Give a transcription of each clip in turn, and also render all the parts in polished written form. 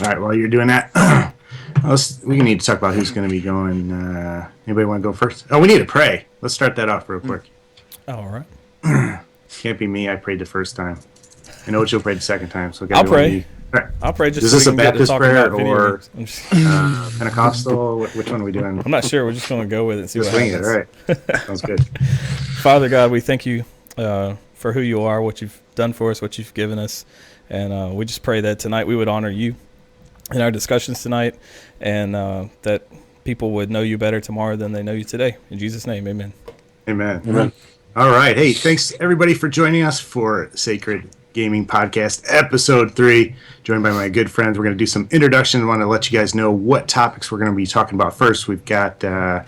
All right, while you're doing that, we need to talk about who's going to be going. Anybody want to go first? Oh, we need to pray. Let's start that off real quick. All right. Can't be me. I prayed the first time. I know what you'll pray the second time. So I'll pray. All right. I'll pray just Is so this we a can get to Baptist talking prayer about video or games. Pentecostal? Which one are we doing? I'm not sure. We're just going to go with it and see Just what wing it. happens. All right. Sounds good. Father God, we thank you for who you are, what you've done for us, what you've given us. And we just pray that tonight we would honor you in our discussions tonight, and that people would know you better tomorrow than they know you today. In Jesus' name, amen. Amen. Amen. All right. Hey, thanks everybody for joining us for Sakred Gaming Podcast, Episode 3. Joined by my good friends. We're going to do some introduction. I want to let you guys know what topics we're going to be talking about first. We've got the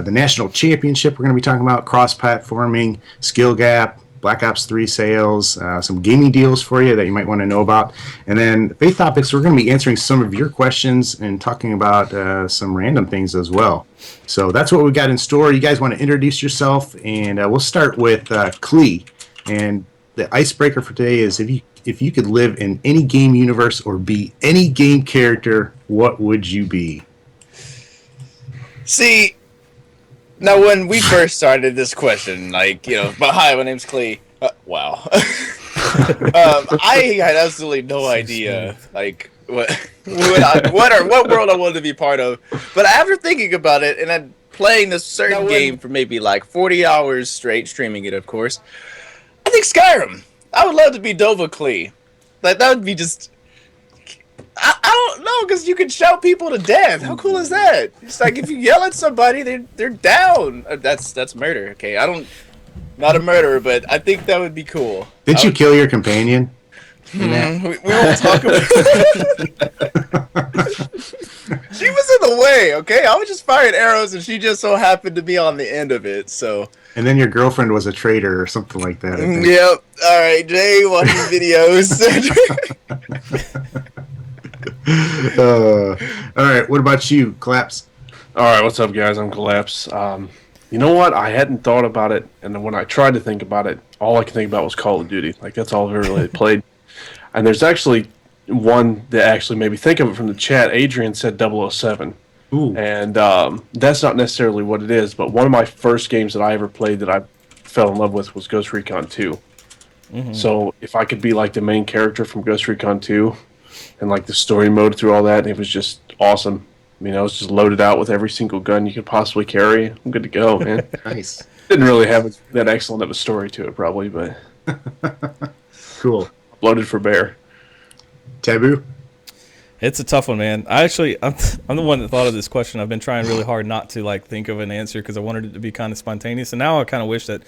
National Championship we're going to be talking about, cross-platforming, skill gap, Black Ops 3 sales, some gaming deals for you that you might want to know about. And then Faith Topics, we're going to be answering some of your questions and talking about some random things as well. So that's what we got in store. You guys want to introduce yourself, and we'll start with Klee. And the icebreaker for today is if you could live in any game universe or be any game character, what would you be? See, now when we first started this question, like, but hi, my name's Klee. Wow. I had absolutely no idea, like, what world I wanted to be part of. But after thinking about it, and then playing this certain game for maybe like 40 hours straight, streaming it, of course, I think Skyrim. I would love to be Dova Klee. Like, that would be just... I don't know, because you can shout people to death. How cool is that? It's like, if you yell at somebody, they're down. That's murder, okay? Not a murderer, but I think that would be cool. Did you kill your companion? We won't talk about She was in the way, okay? I was just firing arrows, and she just so happened to be on the end of it, so... And then your girlfriend was a traitor or something like that, I think. Yep. All right, Jay, watching videos. All right, what about you, Collapse? All right, what's up, guys? I'm Collapse. You know what? I hadn't thought about it, and then when I tried to think about it, all I could think about was Call of Duty. Like, that's all I've ever really played. And there's actually one that actually made me think of it from the chat. Adrian said 007. Ooh. And that's not necessarily what it is, but one of my first games that I ever played that I fell in love with was Ghost Recon 2. Mm-hmm. So if I could be like the main character from Ghost Recon 2 and like the story mode through all that, it was just awesome. I mean, I was just loaded out with every single gun you could possibly carry. I'm good to go, man. Nice. Didn't really have that excellent of a story to it, probably, but cool. Loaded for bear. Taboo? It's a tough one, man. I'm the one that thought of this question. I've been trying really hard not to like think of an answer because I wanted it to be kind of spontaneous. And now I kind of wish that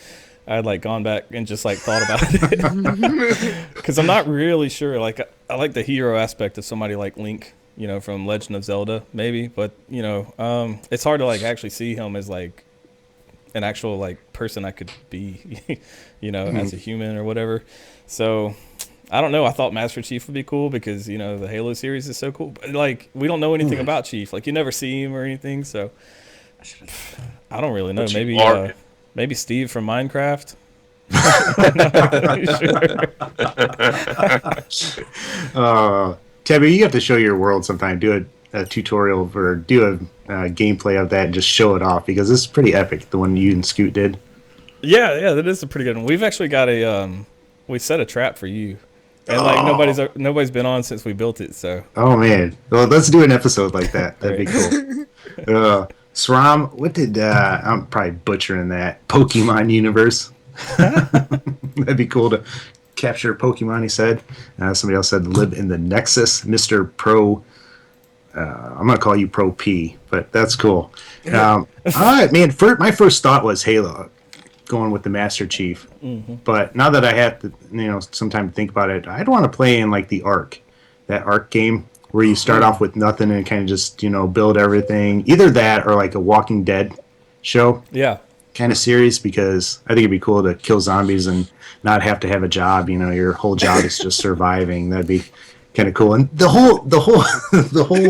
I had like gone back and just like thought about it because I'm not really sure. Like I like the hero aspect of somebody like Link, from Legend of Zelda, maybe. But it's hard to like actually see him as like an actual like person I could be, as a human or whatever. So. I don't know. I thought Master Chief would be cool because, the Halo series is so cool. But, like, we don't know anything about Chief. Like, you never see him or anything, so I don't really know. Maybe Steve from Minecraft. Tabby, you have to show your world sometime. Do a tutorial or do a gameplay of that and just show it off because this is pretty epic, the one you and Scoot did. Yeah, that is a pretty good one. We've actually got we set a trap for you. And like nobody's been on since we built it, so. Oh man, well let's do an episode like that. That'd be cool. Sram, what did I'm probably butchering that Pokemon universe? That'd be cool to capture Pokemon. He said. Somebody else said live in the Nexus, Mr. Pro. I'm gonna call you Pro P, but that's cool. All right, man. My first thought was Halo. Going with the Master Chief, but now that I have to, some time to think about it, I'd want to play in like the Ark, that Ark game where you start off with nothing and kind of just build everything. Either that or like a Walking Dead show, kind of series, because I think it'd be cool to kill zombies and not have to have a job. Your whole job is just surviving. That'd be kind of cool. And the whole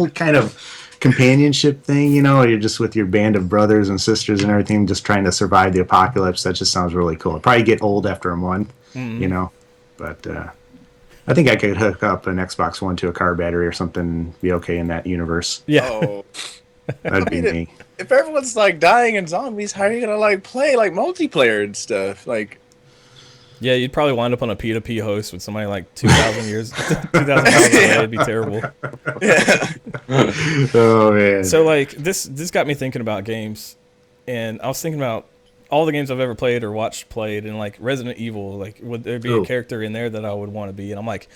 kind of companionship thing, you're just with your band of brothers and sisters and everything, just trying to survive the apocalypse. That just sounds really cool. It'd probably get old after a month, but I think I could hook up an Xbox One to a car battery or something and be okay in that universe. Yeah. Oh, That'd be I mean, me. if everyone's like dying in zombies, how are you gonna like play like multiplayer and stuff? Like, Yeah, you'd probably wind up on a P2P host with somebody like 2,000 years, 2,000 miles away. It'd be terrible. yeah, Oh man. So like this got me thinking about games, and I was thinking about all the games I've ever played or watched played, and like Resident Evil. Like, would there be a Ooh. character in there that I would want to be? And I'm like,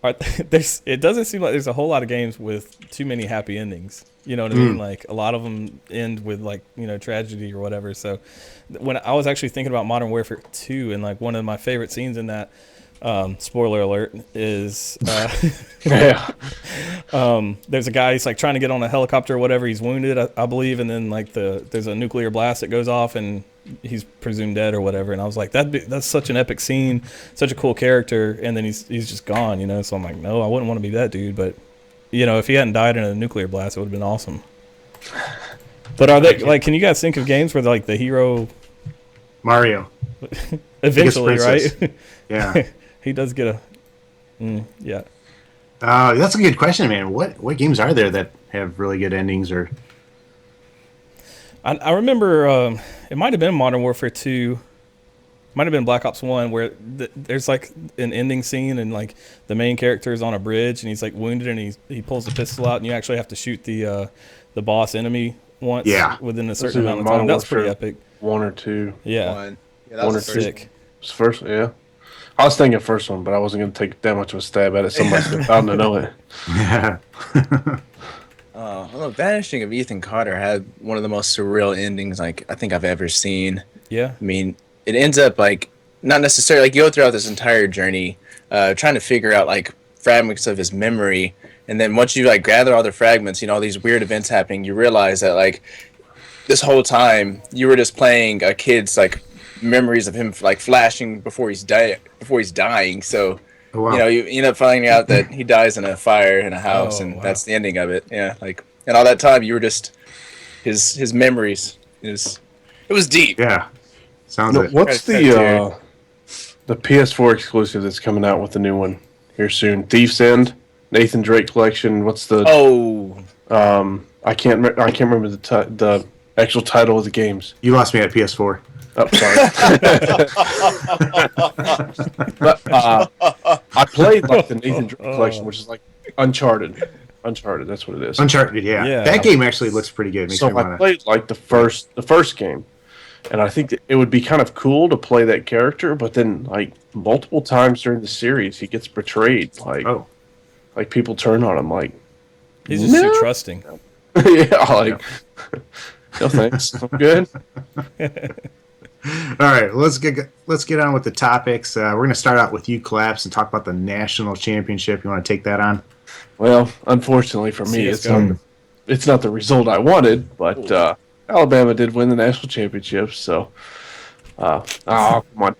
it doesn't seem like there's a whole lot of games with too many happy endings. You know what I mean? Like a lot of them end with like tragedy or whatever. So when I was actually thinking about Modern Warfare 2, and like one of my favorite scenes in that, spoiler alert, is Yeah. there's a guy, he's like trying to get on a helicopter or whatever. He's wounded, I believe, and then like there's a nuclear blast that goes off, and he's presumed dead or whatever. And I was like, that's such an epic scene, such a cool character, and then he's just gone. So I'm like, no, I wouldn't want to be that dude, but if he hadn't died in a nuclear blast, it would have been awesome. But are they like? Can you guys think of games where like the hero Mario. eventually, Princess. right? Yeah. He does get yeah. That's a good question, man. What games are there that have really good endings? Or I remember it might have been Modern Warfare 2, might have been Black Ops 1, where there's like an ending scene, and like the main character is on a bridge and he's like wounded, and he pulls the pistol out, and you actually have to shoot the boss enemy once within a certain amount of time. That's pretty epic. 1 or 2. Yeah. one. Yeah, that One was or the first Sick. It's first, yeah. I was thinking first one, but I wasn't going to take that much of a stab at it. Somebody's bound to know it. yeah. The Vanishing of Ethan Carter had one of the most surreal endings like I think I've ever seen. Yeah. I mean, it ends up like not necessarily like you go throughout this entire journey, trying to figure out like fragments of his memory, and then once you like gather all the fragments, all these weird events happening, you realize that like this whole time you were just playing a kid's like memories of him like flashing before he's dying. So Oh, wow. you end up finding out that he dies in a fire in a house, Oh, and wow. that's the ending of it. Yeah, like and all that time you were just his memories. It was deep. Yeah. Sounds No, it. what's Right, the PS4 exclusive that's coming out with the new one here soon? Thief's End, Nathan Drake Collection. What's the? Oh, I can't remember the actual title of the games. You lost me at PS4. Oh, sorry. But I played like the Nathan Drake Collection, which is like Uncharted. Uncharted, that's what it is. Uncharted, yeah. Yeah. That game actually looks pretty good. Makes So me I wanna. played like the first game, and I think that it would be kind of cool to play that character. But then, like multiple times during the series, he gets betrayed. Oh. Like people turn on him. Like, He's just too trusting. yeah, like no thanks, I'm good. All right, let's get on with the topics. We're going to start out with you, Collapse, and talk about the national championship. You want to take that on? Well, unfortunately for me, CS:GO. it's not the result I wanted. But Alabama did win the national championship, so come on.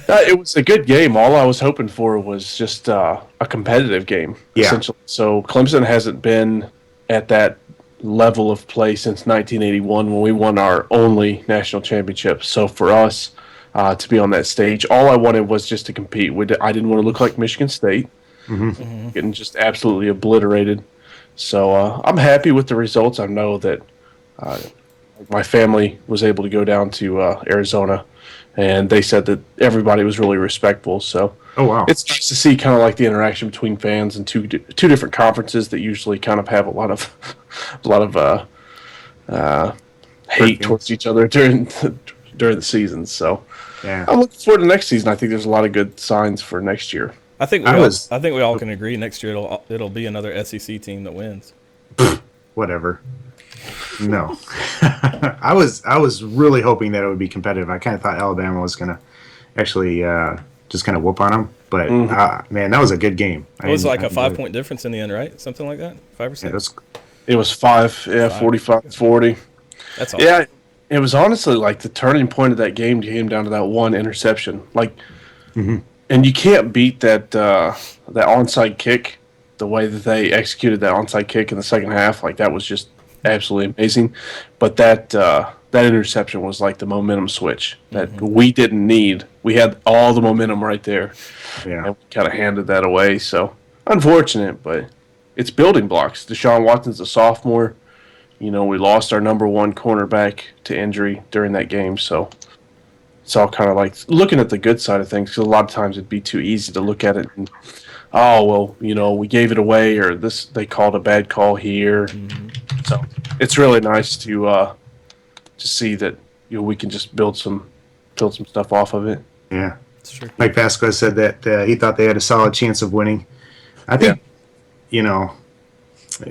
It was a good game. All I was hoping for was just a competitive game, Yeah. essentially. So Clemson hasn't been at that level of play since 1981 when we won our only national championship. So for us to be on that stage, all I wanted was just to compete. I didn't want to look like Michigan State, getting just absolutely obliterated. So I'm happy with the results. I know that my family was able to go down to Arizona, and they said that everybody was really respectful. So Oh, wow. it's nice to see kind of like the interaction between fans and two different conferences that usually kind of have a lot of hate towards each other during the seasons. So Yeah. I'm looking forward to next season. I think there's a lot of good signs for next year. I think I was- we all can agree next year it'll be another SEC team that wins. Whatever. No. I was really hoping that it would be competitive. I kind of thought Alabama was going to actually just kind of whoop on them. But, man, that was a good game. It was like a 5-point difference in the end, right? Something like that? 5 or 6? It was 5, 45-40. That's awesome. Yeah, it was honestly like the turning point of that game came down to that one interception. Like, and you can't beat that onside kick. The way that they executed that onside kick in the second half, like that was just absolutely amazing. But that that interception was like the momentum switch that we didn't need. We had all the momentum right there. Yeah. And we kind of handed that away. So unfortunate, but it's building blocks. Deshaun Watson's a sophomore. We lost our number one cornerback to injury during that game. So it's all kind of like looking at the good side of things, because a lot of times it'd be too easy to look at it and, oh, well, we gave it away, or they called a bad call here. So it's really nice to see that we can just build some stuff off of it. Yeah. Mike Vasquez said that he thought they had a solid chance of winning. I think,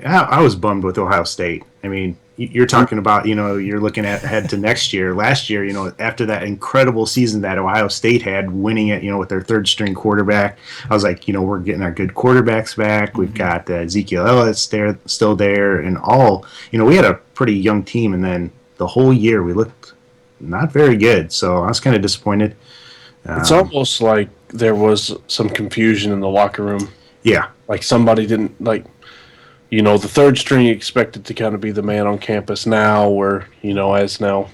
I was bummed with Ohio State. I mean, you're talking about, you're looking ahead to next year. Last year, after that incredible season that Ohio State had, winning it, with their third string quarterback, I was like, we're getting our good quarterbacks back. We've got Ezekiel Elliott still there, and all. We had a pretty young team, and then the whole year we looked not very good. So I was kind of disappointed. It's almost like there was some confusion in the locker room. Yeah. Like somebody didn't, the third string expected to kind of be the man on campus now, where, he's going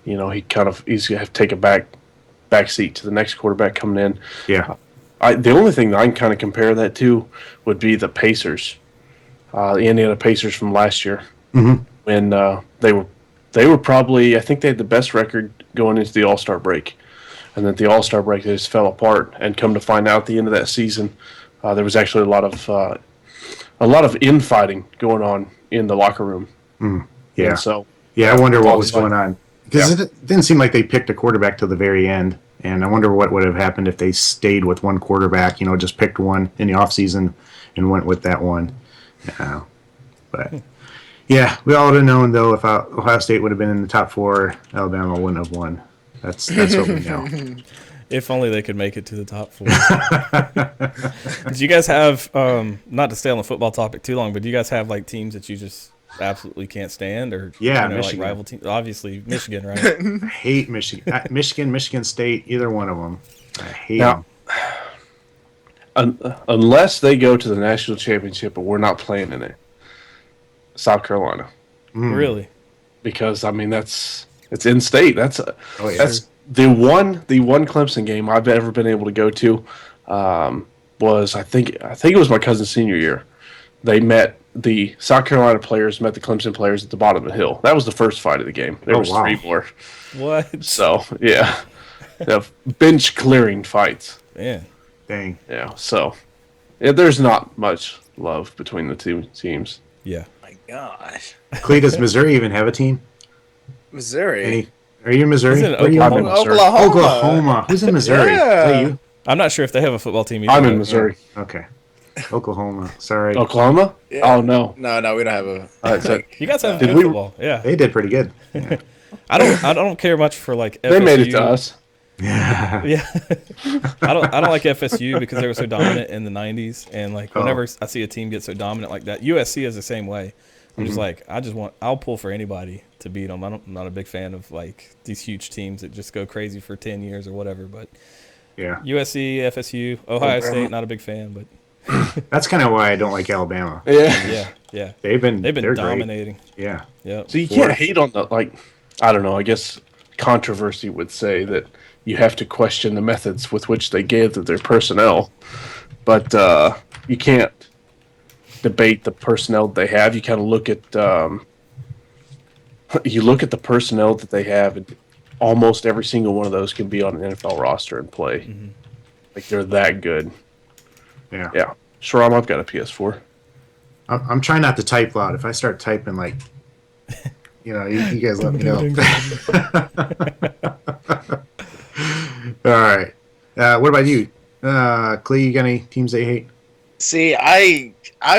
to have to take a back seat to the next quarterback coming in. Yeah. The only thing that I can kind of compare that to would be the Pacers, the Indiana Pacers from last year, when they were probably, I think they had the best record going into the All-Star break. And then the All-Star break, they just fell apart. And come to find out at the end of that season, there was actually a lot of infighting going on in the locker room. Yeah. And so, I wonder what was going on. Because it didn't seem like they picked a quarterback till the very end. And I wonder what would have happened if they stayed with one quarterback, just picked one in the offseason and went with that one. But, yeah, we all would have known, though, if Ohio State would have been in the top 4, Alabama wouldn't have won. That's what we know. If only they could make it to the top 4. Do you guys have, not to stay on the football topic too long, but do you guys have teams that you just absolutely can't stand, or Michigan. rival teams? Obviously, Michigan, right? I hate Michigan. Michigan State, either one of them. I hate them. Unless they go to the national championship, but we're not playing in it. South Carolina. Really? Because it's in state. That's the one Clemson game I've ever been able to go to. Was I think it was my cousin's senior year. The South Carolina players met the Clemson players at the bottom of the hill. That was the first fight of the game. There was 3 more. What? So yeah, bench clearing fights. Yeah. Dang. Yeah. So there's not much love between the two teams. Yeah. Oh my gosh. Clee, does Missouri even have a team? Missouri. Are you in Missouri? Isn't it Where are you? Oklahoma. Oklahoma. Who's in Missouri? Yeah. Is that you? I'm not sure if they have a football team either. I'm in Missouri. Okay. Oklahoma. Sorry. Oklahoma? Yeah. Oh no. No, we don't have a. You guys have Did good we- football. Yeah. They did pretty good. Yeah. I don't care much for FSU. They made it to us. Yeah. I don't like FSU because they were so dominant in the 90s, and whenever I see a team get so dominant like that, USC is the same way. I'm just I'll pull for anybody to beat them. I'm not a big fan of these huge teams that just go crazy for 10 years or whatever, but Yeah. USC, FSU, Ohio State, not a big fan, but That's kind of why I don't like Alabama. yeah. They're dominating. Great. Yeah. Yeah. So you can't hate on the I don't know, I guess controversy would say that you have to question the methods with which they gather their personnel. But you can't debate the personnel they have. You kind of look at the personnel that they have, and almost every single one of those can be on an NFL roster and play. Mm-hmm. They're that good. Yeah. Yeah. Shram, I've got a PS4. I'm trying not to type loud. If I start typing, you guys let me know. All right. What about you? Clee, you got any teams that you hate? See, I'm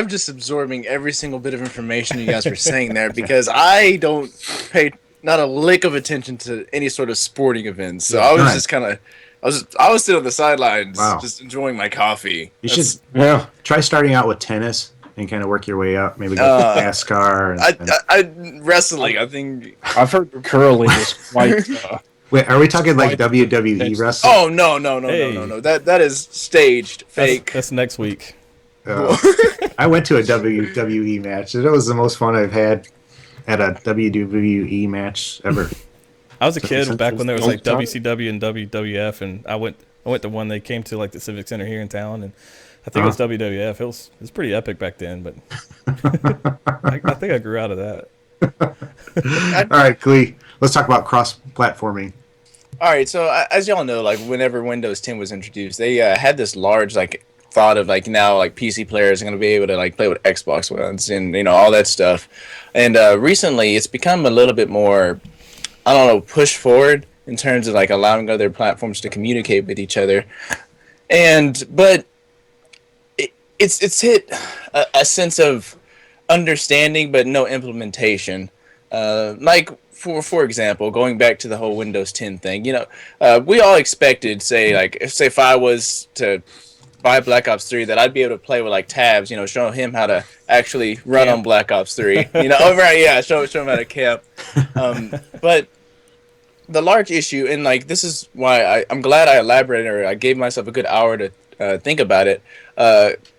just absorbing every single bit of information you guys were saying there because I don't pay not a lick of attention to any sort of sporting events. So I was just kind of, I was sitting on the sidelines, just enjoying my coffee. You should try starting out with tennis and kind of work your way up. Maybe go to NASCAR. Wrestling. I think I've heard curling is quite. Wait, are we talking WWE wrestling? Oh no! That is staged, fake. That's next week. I went to a WWE match. It was the most fun I've had at a WWE match ever. I was a kid back when there was like Don't- WCW and WWF, and I went to one they came to like the Civic Center here in town, and I think it was WWF. It was pretty epic back then, but I think I grew out of that. All right, Glee. Let's talk about cross-platforming. All right, so as y'all know, like whenever Windows 10 was introduced, they had this large like thought of like now like PC players are going to be able to like play with Xbox Ones and all that stuff. And recently, it's become a little bit more, I don't know, push forward in terms of like allowing other platforms to communicate with each other. But it's hit a sense of understanding, but no implementation. Like for example, going back to the whole Windows 10 thing, we all expected, say if I was to buy Black Ops 3, that I'd be able to play with like tabs, show him how to actually run on Black Ops 3, show him how to camp. But the large issue, and like this is why I'm glad I elaborated, or I gave myself a good hour to think about it.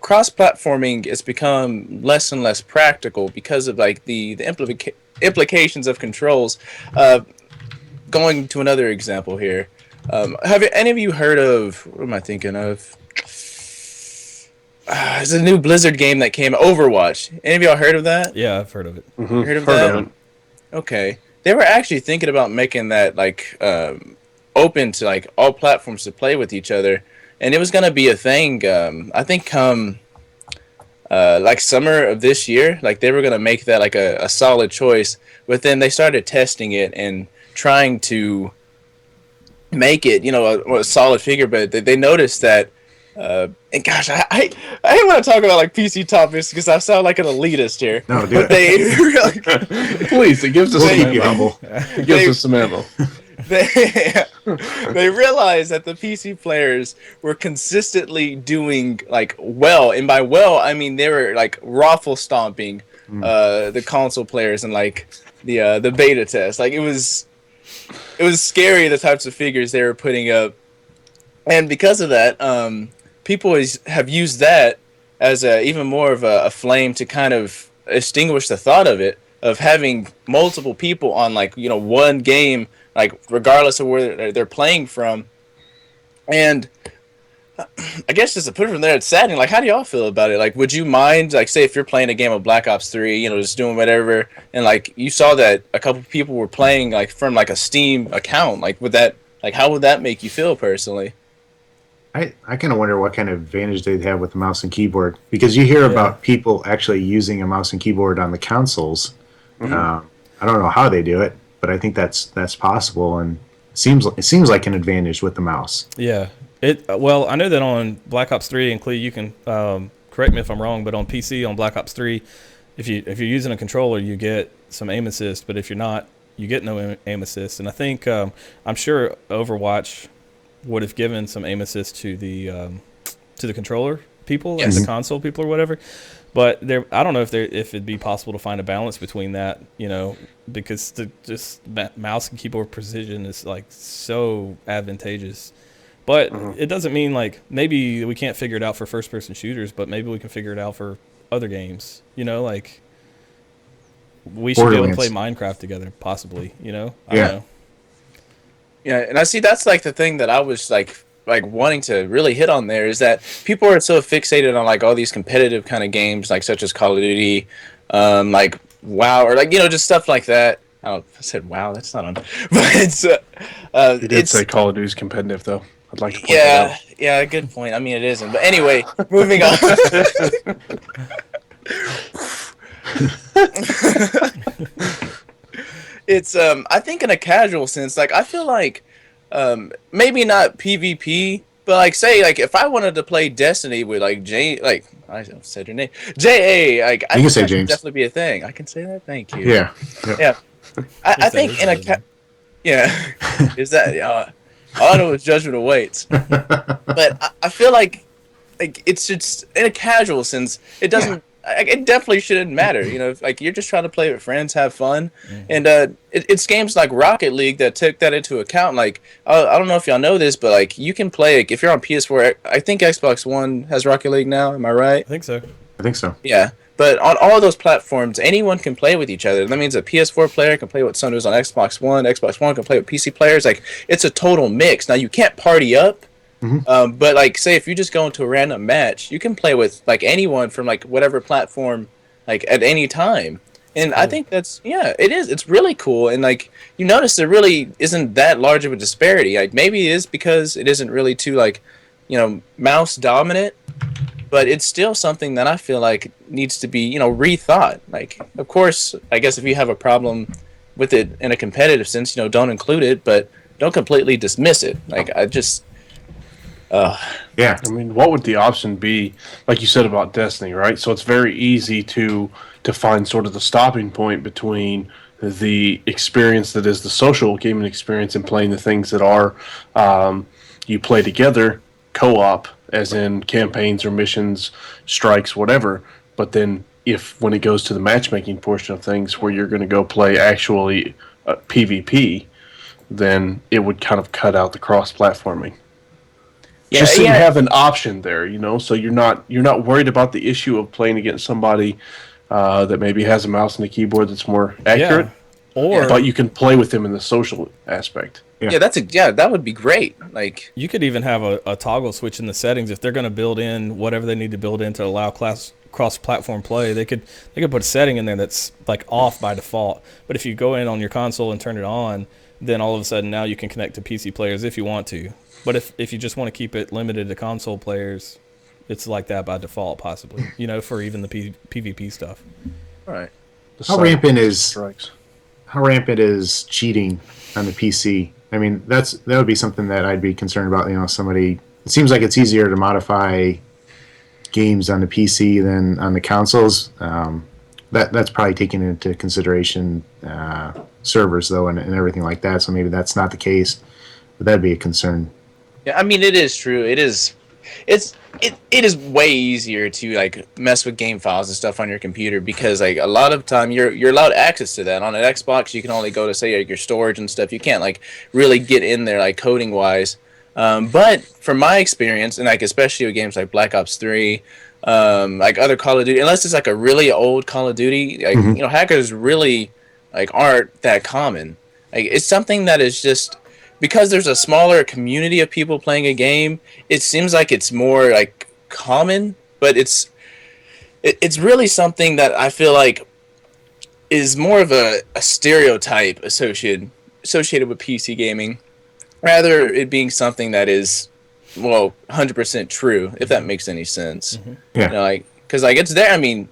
Cross-platforming has become less and less practical because of like the implications of controls. Going to another example here, have any of you heard of? What am I thinking of? It's a new Blizzard game that came, Overwatch. Any of y'all heard of that? Yeah, I've heard of it. Mhm. Heard of that? Of it. Okay. They were actually thinking about making that like open to like all platforms to play with each other, and it was gonna be a thing. I think come like summer of this year, like they were gonna make that like a solid choice. But then they started testing it and trying to make it, a solid figure. But they noticed that. And gosh, I didn't want to talk about like PC topics because I sound like an elitist here. No, do but it. they really, Please, it gives us We'll some keep you ammo. humble. It gives us some ammo. they realized that the PC players were consistently doing like well, and by well I mean they were like raffle stomping the console players and like the beta test. Like it was scary, the types of figures they were putting up, and because of that, people have used that as even more of a flame to kind of extinguish the thought of it, of having multiple people on like one game, like regardless of where they're playing from. And I guess just to put it from there, it's saddening. Like, how do y'all feel about it? Like, would you mind, like, say if you're playing a game of Black Ops 3, just doing whatever, and like you saw that a couple people were playing like from like a Steam account, like how would that make you feel personally? I kind of wonder what kind of advantage they'd have with the mouse and keyboard, because you hear about people actually using a mouse and keyboard on the consoles. I don't know how they do it, but I think that's possible, and it seems like an advantage with the mouse. Yeah. Well, I know that on Black Ops 3, and Clee, you can correct me if I'm wrong, but on PC on Black Ops 3, if you're using a controller, you get some aim assist, but if you're not, you get no aim assist. And I think I'm sure Overwatch would have given some aim assist to the controller people, like the console people or whatever. But I don't know if it'd be possible to find a balance between that, because just mouse and keyboard precision is like so advantageous. But it doesn't mean like maybe we can't figure it out for first person shooters, but maybe we can figure it out for other games. Like we should be able to play Minecraft together, possibly. I don't know. Yeah, and I see that's like the thing that I was like wanting to really hit on there, is that people are so fixated on like all these competitive kind of games, like such as Call of Duty, like WoW, or like just stuff like that. Oh, I said WoW, that's not on, but it's You did say Call of Duty's competitive, though. I'd like to point that out. Yeah, good point. I mean, it isn't, but anyway, moving on. It's I think in a casual sense, like I feel like maybe not PvP, but like say like if I wanted to play Destiny with like I said your name, JA, like I think that could definitely be a thing. I can say that. Thank you. Yeah. I think in a is that all I know is judgment awaits. But I feel like it's just in a casual sense, it doesn't. It definitely shouldn't matter, like you're just trying to play with friends, have fun, and it's games like Rocket League that took that into account. Like I don't know if y'all know this, but like you can play if you're on PS4. I think Xbox One has Rocket League now. Am I right? I think so. I think so. Yeah, but on all those platforms, anyone can play with each other. That means a PS4 player can play with someone who's on Xbox One. Xbox One can play with PC players. Like, it's a total mix. Now, you can't party up, Hmm. but like, say if you just go into a random match, you can play with like anyone from like whatever platform, like at any time. And I think that's, yeah, it is. It's really cool. And like, you notice there really isn't that large of a disparity. Like, maybe it is because it isn't really too like, mouse dominant, but it's still something that I feel like needs to be, rethought. Like, of course, I guess if you have a problem with it in a competitive sense, don't include it, but don't completely dismiss it. Like, Yeah. I mean, what would the option be? Like you said about Destiny, right? So it's very easy to find sort of the stopping point between the experience that is the social gaming experience and playing the things that are you play together, co-op, as in campaigns or missions, strikes, whatever. But then, if when it goes to the matchmaking portion of things, where you're going to go play actually PvP, then it would kind of cut out the cross-platforming. yeah, Just so you yeah, have an option there, so you're not worried about the issue of playing against somebody that maybe has a mouse and a keyboard that's more accurate, Yeah. Or but you can play with them in the social aspect. yeah, that would be great. Like, you could even have a toggle switch in the settings if they're going to build in whatever they need to build in to allow cross-platform play. They could put a setting in there that's like off by default. But if you go in on your console and turn it on, then all of a sudden now you can connect to PC players if you want to. But if you just want to keep it limited to console players, it's like that by default, possibly. For even the PvP stuff. all right. The How side rampant is strikes. how rampant is cheating on the PC? I mean, that would be something that I'd be concerned about. Somebody. It seems like it's easier to modify games on the PC than on the consoles. That's probably taking into consideration servers though, and everything like that. So maybe that's not the case, but that'd be a concern. Yeah, I mean, it is true. It is way easier to like mess with game files and stuff on your computer because like a lot of time you're allowed access to that. On an Xbox, you can only go to say like your storage and stuff. You can't like really get in there like coding wise. But from my experience, and like especially with games like Black Ops 3, like other Call of Duty, unless it's like a really old Call of Duty, like hackers really like aren't that common. Like, it's something that is just because there's a smaller community of people playing a game. It seems like it's more like common, but it's really something that I feel like is more of a stereotype associated with PC gaming, rather it being something that is 100% true, if that makes any sense. Yeah. Like, because like it's there. I mean,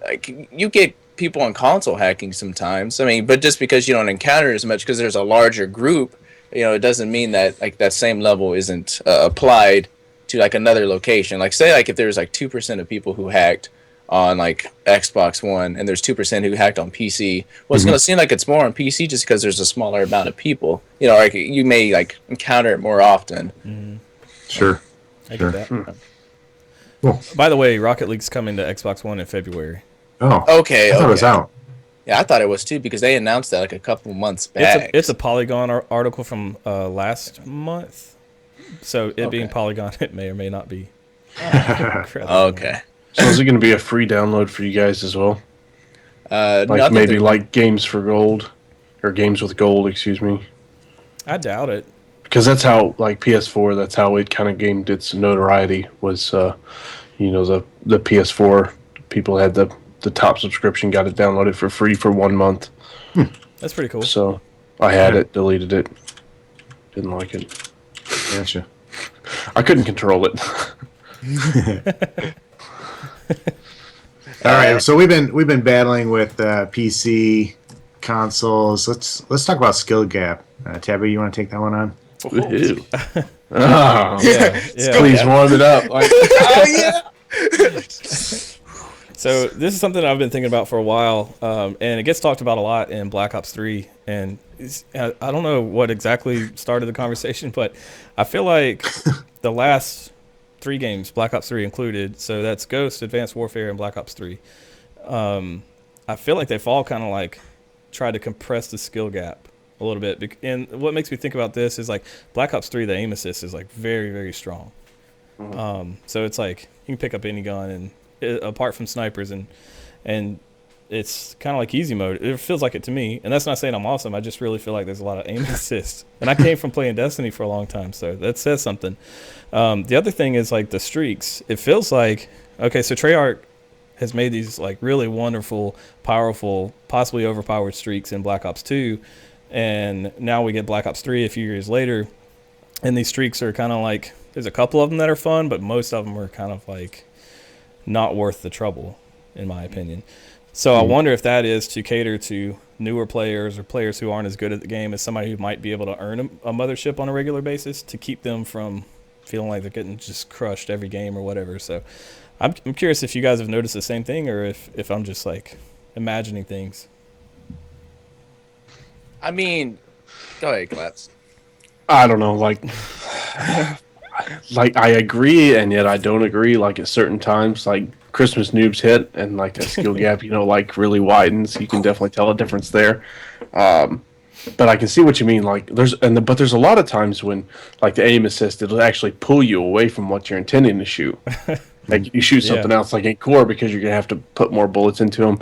like you get people on console hacking sometimes. I mean, but just because you don't encounter it as much because there's a larger group, it doesn't mean that like that same level isn't applied to like another location. Like, say like if there's like 2% of people who hacked on like Xbox One and there's 2% who hacked on PC, well, it's gonna seem like it's more on PC just because there's a smaller amount of people. Like you may like encounter it more often. Sure. I Sure. get that. Cool. By the way, Rocket League's coming to Xbox One in February. Oh. Okay. I thought it was out. Yeah, I thought it was too because they announced that like a couple months back. It's a Polygon article from last month. So it being Polygon, it may or may not be. Okay. So is it going to be a free download for you guys as well? Like maybe like Games for Gold or Games with Gold, excuse me. I doubt it. Because that's how like PS4. That's how it kind of gained its notoriety. Was the PS4 people had the top subscription, got it downloaded for free for 1 month. That's pretty cool. So I had it, deleted it, didn't like it. Gotcha. I couldn't control it. All right, so we've been battling with PC consoles. Let's talk about skill gap. Tabby, you want to take that one on? Ew. Oh, Yeah. please warm it up. Like, So this is something I've been thinking about for a while, and it gets talked about a lot in Black Ops 3. And I don't know what exactly started the conversation, but I feel like the last 3 games, Black Ops 3 included, so that's Ghost, Advanced Warfare, and Black Ops 3. I feel like they've all kind of like tried to compress the skill gap a little bit. And what makes me think about this is like Black Ops 3, the aim assist is like very, very strong. So it's like you can pick up any gun and apart from snipers, and it's kind of like easy mode. It feels like it to me, and that's not saying I'm awesome. I just really feel like there's a lot of aim assist, and I came from playing Destiny for a long time, so that says something. The other thing is like the streaks. It feels like, okay, so Treyarch has made these like really wonderful, powerful, possibly overpowered streaks in Black Ops 2, and now we get Black Ops 3 a few years later, and these streaks are kind of like, there's a couple of them that are fun, but most of them are kind of like not worth the trouble, in my opinion. So I wonder if that is to cater to newer players or players who aren't as good at the game as somebody who might be able to earn a mothership on a regular basis to keep them from feeling like they're getting just crushed every game or whatever. So I'm curious if you guys have noticed the same thing, or if I'm just like imagining things. I mean, go ahead, Glatz. I don't know, like I agree and yet I don't agree. Like at certain times, like Christmas noobs hit and like that skill gap, like really widens. You can definitely tell a difference there. But I can see what you mean. Like there's a lot of times when like the aim assist, it'll actually pull you away from what you're intending to shoot. Like you shoot something else like in core because you're gonna have to put more bullets into them,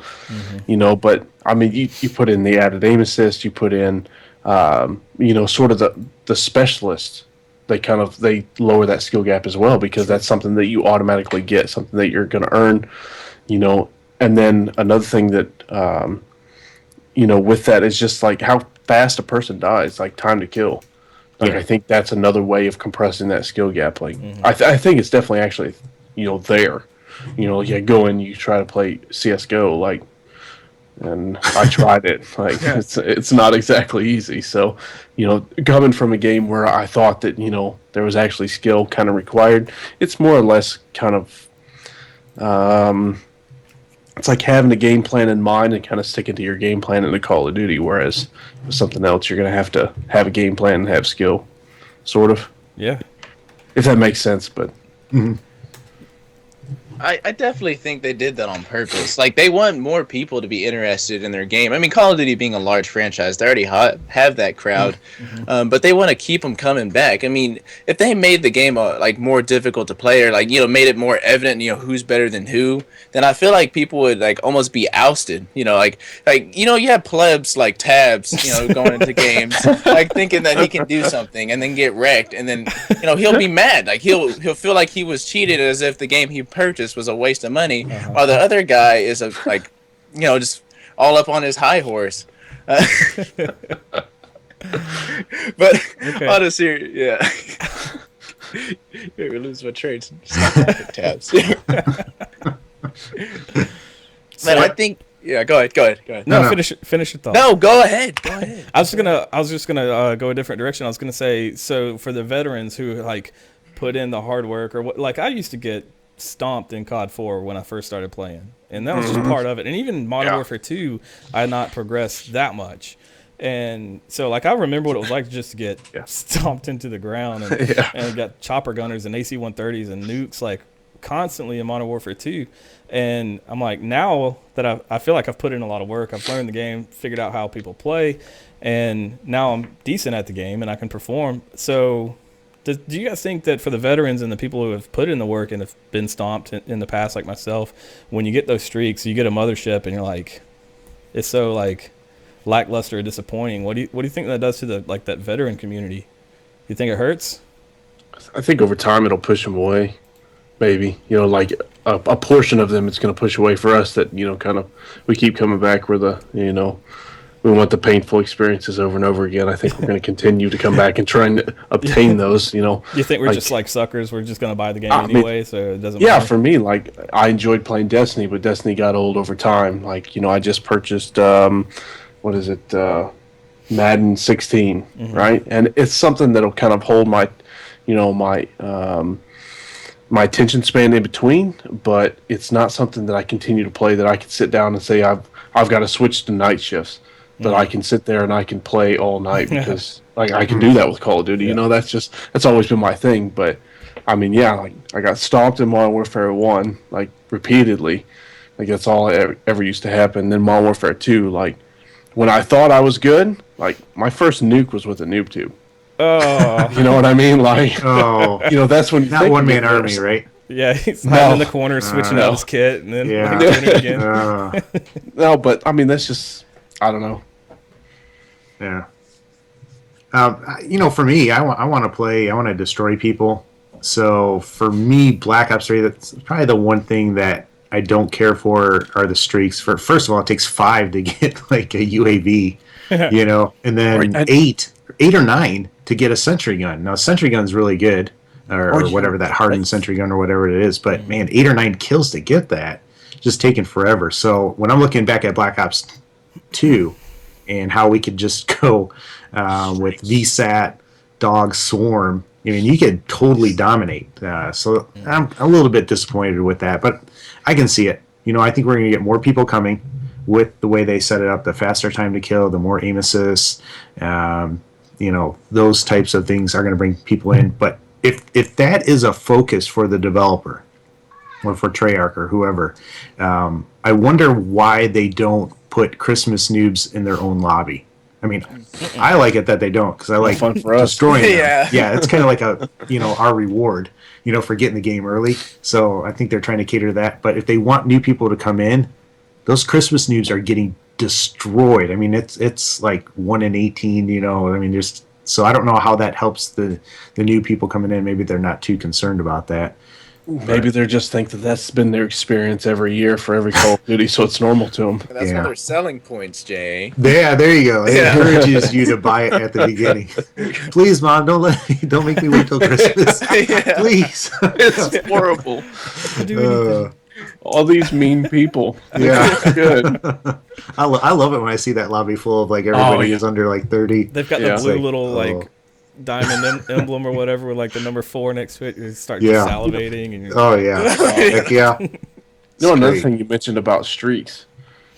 But I mean, you put in the added aim assist, you put in, sort of the specialist. They lower that skill gap as well because that's something that you automatically get, something that you're gonna earn, And then another thing that, with that is just like how fast a person dies, like time to kill. Like I think that's another way of compressing that skill gap. Like I think it's definitely actually. There, go in, you try to play CS:GO, like, and I tried it, like, it's not exactly easy. So, coming from a game where I thought that, there was actually skill kind of required, it's more or less kind of, it's like having a game plan in mind and kind of sticking to your game plan in a Call of Duty, whereas with something else, you're going to have a game plan and have skill, sort of. Yeah. If that makes sense, but... I definitely think they did that on purpose. Like, they want more people to be interested in their game. I mean, Call of Duty being a large franchise, they already have that crowd, but they want to keep them coming back. I mean, if they made the game more difficult to play, or made it more evident, who's better than who, then I feel like people would almost be ousted. You have plebs like Tabs, going into games, thinking that he can do something and then get wrecked, and then he'll be mad. Like he'll feel like he was cheated, as if the game he purchased was a waste of money, while the other guy is just all up on his high horse. But on a serious, we lose my trades. Tabs. But I think, go ahead. No, finish your thought. No, go ahead. I was just gonna go a different direction. I was gonna say, so for the veterans who put in the hard work, or what, I used to get stomped in COD 4 when I first started playing, and that was just part of it. And even Modern Warfare 2, I had not progressed that much, and so I remember what it was like just to get stomped into the ground, and got chopper gunners and AC-130s and nukes constantly in Modern Warfare 2. And I'm like, now that I feel like I've put in a lot of work, I've learned the game, figured out how people play, and now I'm decent at the game and I can perform. So do you guys think that for the veterans and the people who have put in the work and have been stomped in the past, like myself, when you get those streaks, you get a mothership and you're like, it's so lackluster or disappointing. What do you think that does to that veteran community? You think it hurts? I think over time it'll push them away. Maybe, a portion of them it's going to push away for us that, kind of we keep coming back where we want the painful experiences over and over again. I think we're going to continue to come back and try and obtain those, You think we're just like suckers? We're just going to buy the game anyway, so it doesn't matter? Yeah, for me, I enjoyed playing Destiny, but Destiny got old over time. I just purchased, Madden 16, right? And it's something that'll kind of hold my attention span in between, but it's not something that I continue to play that I can sit down and say I've got to switch to night shifts. That I can sit there and I can play all night because I can do that with Call of Duty. That's always been my thing. But I mean, I got stomped in Modern Warfare 1 repeatedly. That's all ever used to happen. Then Modern Warfare 2, when I thought I was good, my first nuke was with a noob tube. Oh, you know what I mean? That's when not one man army, right? Yeah, he's hiding in the corner, switching out his kit, and then Yeah. doing it again. No, but I mean that's just I don't know. Yeah. For me, I want to play. I want to destroy people. So for me, Black Ops 3, that's probably the one thing that I don't care for are the streaks. First of all, it takes 5 to get like a UAV, and then eight or 9 to get a sentry gun. Now, sentry gun's really good, or whatever that hardened sentry gun or whatever it is. But man, 8 or 9 kills to get that, just taking forever. So when I'm looking back at Black Ops 2 and how we could just go with VSAT, Dog, Swarm. I mean, you could totally dominate. So I'm a little bit disappointed with that, but I can see it. I think we're going to get more people coming with the way they set it up, the faster time to kill, the more aim assists, those types of things are going to bring people in. But if that is a focus for the developer or for Treyarch or whoever, I wonder why they don't put Christmas noobs in their own lobby. I mean, I like it that they don't because I like fun for us. destroying them. Yeah. Yeah, it's kind of like our reward, for getting the game early. So I think they're trying to cater to that. But if they want new people to come in, those Christmas noobs are getting destroyed. I mean, it's like 1 in 18. I mean, so I don't know how that helps the new people coming in. Maybe they're not too concerned about that. Maybe they just think that that's been their experience every year for every Call of Duty, so it's normal to them. That's one of their selling points, Jay. Yeah, there you go. It encourages you to buy it at the beginning. Please, Mom, don't make me wait till Christmas. Yeah. Please. It's horrible. All these mean people. Yeah. Good. I love it when I see that lobby full of like everybody is under like 30. They've got the blue little diamond emblem or whatever with like the number 4 next to it. You start just salivating. And Heck yeah. Another thing you mentioned about streaks.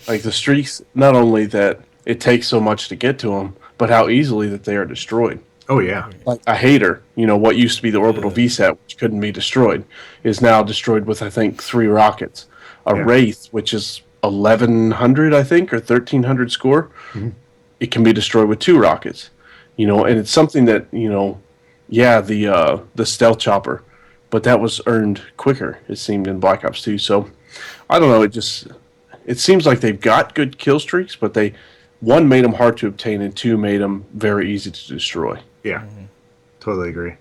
Like the streaks, not only that it takes so much to get to them, but how easily that they are destroyed. Oh, yeah. Like a hater, what used to be the orbital VSAT, which couldn't be destroyed, is now destroyed with, I think, 3 rockets. A Wraith, which is 1,100, I think, or 1,300 score, it can be destroyed with 2 rockets. And it's something that, the stealth chopper, but that was earned quicker, it seemed, in Black Ops 2. So, I don't know, it seems like they've got good kill streaks, but 1, made them hard to obtain, and 2, made them very easy to destroy. Yeah, totally agree.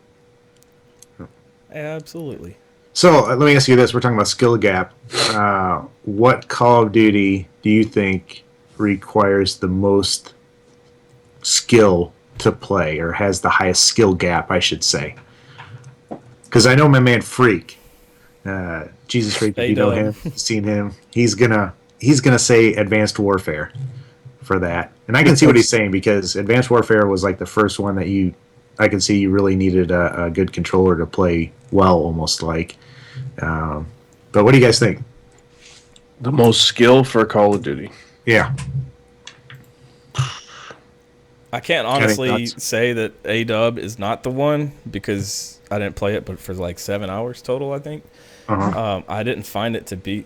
Absolutely. So, let me ask you this. We're talking about skill gap. What Call of Duty do you think requires the most skill to play, or has the highest skill gap, I should say? Because I know my man Freak, Jesus Freak, if you know him, seen him, he's gonna say Advanced Warfare for that, and I can see what he's saying, because Advanced Warfare was like the first one that I can see you really needed a good controller to play well, almost like. But what do you guys think? The most skill for Call of Duty. Yeah. I can't honestly say that A-Dub is not the one, because I didn't play it but for like 7 hours total, I think. I didn't find it to be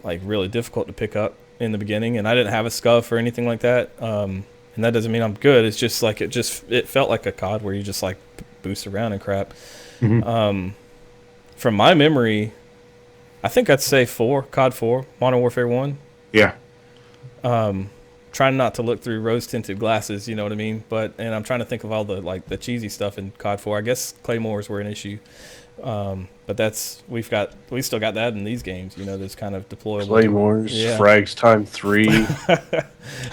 like really difficult to pick up in the beginning, and I didn't have a scuff or anything like that. And that doesn't mean I'm good. It's just like it felt like a COD where you just like boost around and crap. From my memory, I think I'd say COD 4, Modern Warfare 1. Yeah. Trying not to look through rose-tinted glasses, you know what I mean? And I'm trying to think of all the cheesy stuff in COD 4. I guess Claymores were an issue. But we still got that in these games, those kind of deployable. Claymores, frags time 3.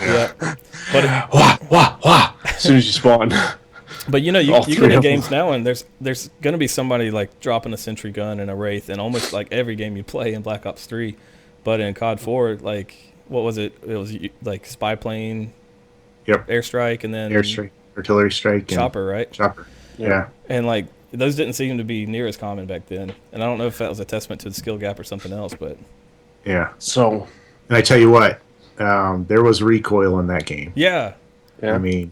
Yeah. But Wah. As soon as you spawn. But you get in games now, and there's gonna be somebody like dropping a sentry gun and a Wraith in almost like every game you play in Black Ops 3. But in COD 4, like, what was it? It was like spy plane, airstrike, and then airstrike, artillery strike, chopper, right? Chopper, yeah. And like those didn't seem to be near as common back then. And I don't know if that was a testament to the skill gap or something else, but yeah. So, and I tell you what, there was recoil in that game. Yeah. I mean,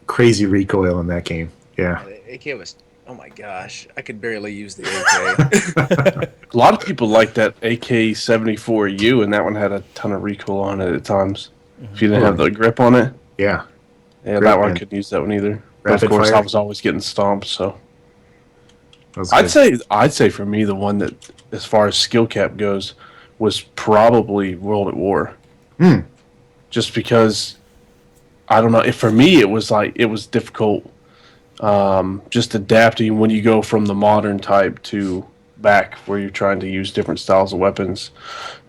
crazy recoil in that game. Yeah. The AK was, oh my gosh, I could barely use the AK. A lot of people like that AK-74U, and that one had a ton of recoil on it at times. If you didn't have the grip on it. Yeah. Yeah, that one couldn't use that one either. But of course, I was always getting stomped, so. That was good. I'd say for me the one that, as far as skill cap goes, was probably World at War. Hmm. Just because I don't know. For me, it was difficult. Just adapting when you go from the modern type to back where you're trying to use different styles of weapons.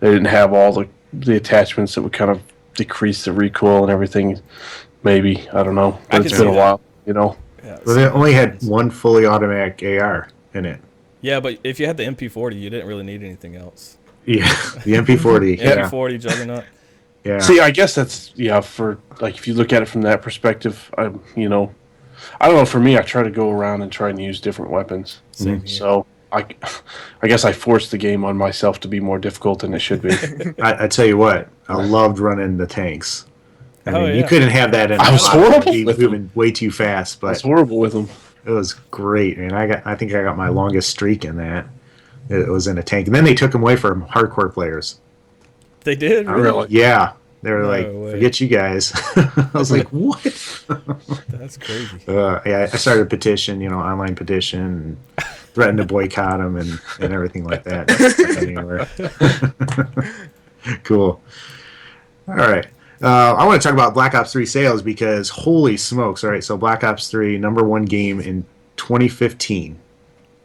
They didn't have all the attachments that would kind of decrease the recoil and everything. Maybe I don't know. I But can it's see been a that. while, you know. Yeah, Well, they some only had weapons. one fully automatic AR in it. Yeah, but if you had the MP40, you didn't really need anything else. Yeah, the MP40. Yeah, MP40 Juggernaut. yeah. See, I guess that's for like if you look at it from that perspective, you know, I don't know. For me, I try to go around and try and use different weapons. Same here. So I guess I forced the game on myself to be more difficult than it should be. I tell you what, I loved running the tanks. I Oh, mean, you yeah. couldn't have that in I a was slot. It'd horrible be with moving way too fast, That's but horrible with them. it was great. Man, I think I got my longest streak in that. It was in a tank, and then they took them away from hardcore players. They did? Not Really? really. Yeah, they were No like, way. "Forget you guys." I was like, "What?" That's crazy. Yeah, I started a petition, online petition, and threatened to boycott them and everything like that. Anywhere. Cool. All right. I want to talk about Black Ops 3 sales because holy smokes. All right. So Black Ops 3, #1 game in 2015.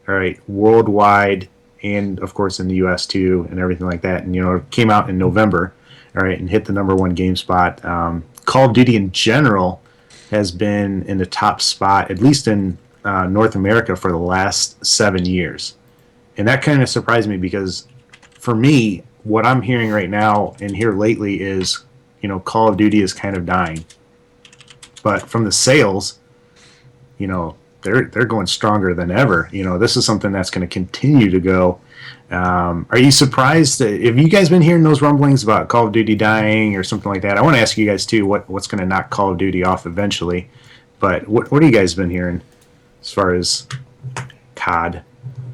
All right. Worldwide and, of course, in the US too and everything like that. And, it came out in November. All right. And hit the #1 game spot. Call of Duty in general has been in the top spot, at least in North America, for the last 7 years. And that kind of surprised me because for me, what I'm hearing right now and here lately is, Call of Duty is kind of dying. But from the sales, they're going stronger than ever. This is something that's going to continue to go. Are you surprised? Have you guys been hearing those rumblings about Call of Duty dying or something like that? I want to ask you guys too what's going to knock Call of Duty off eventually. But what have you guys been hearing as far as COD?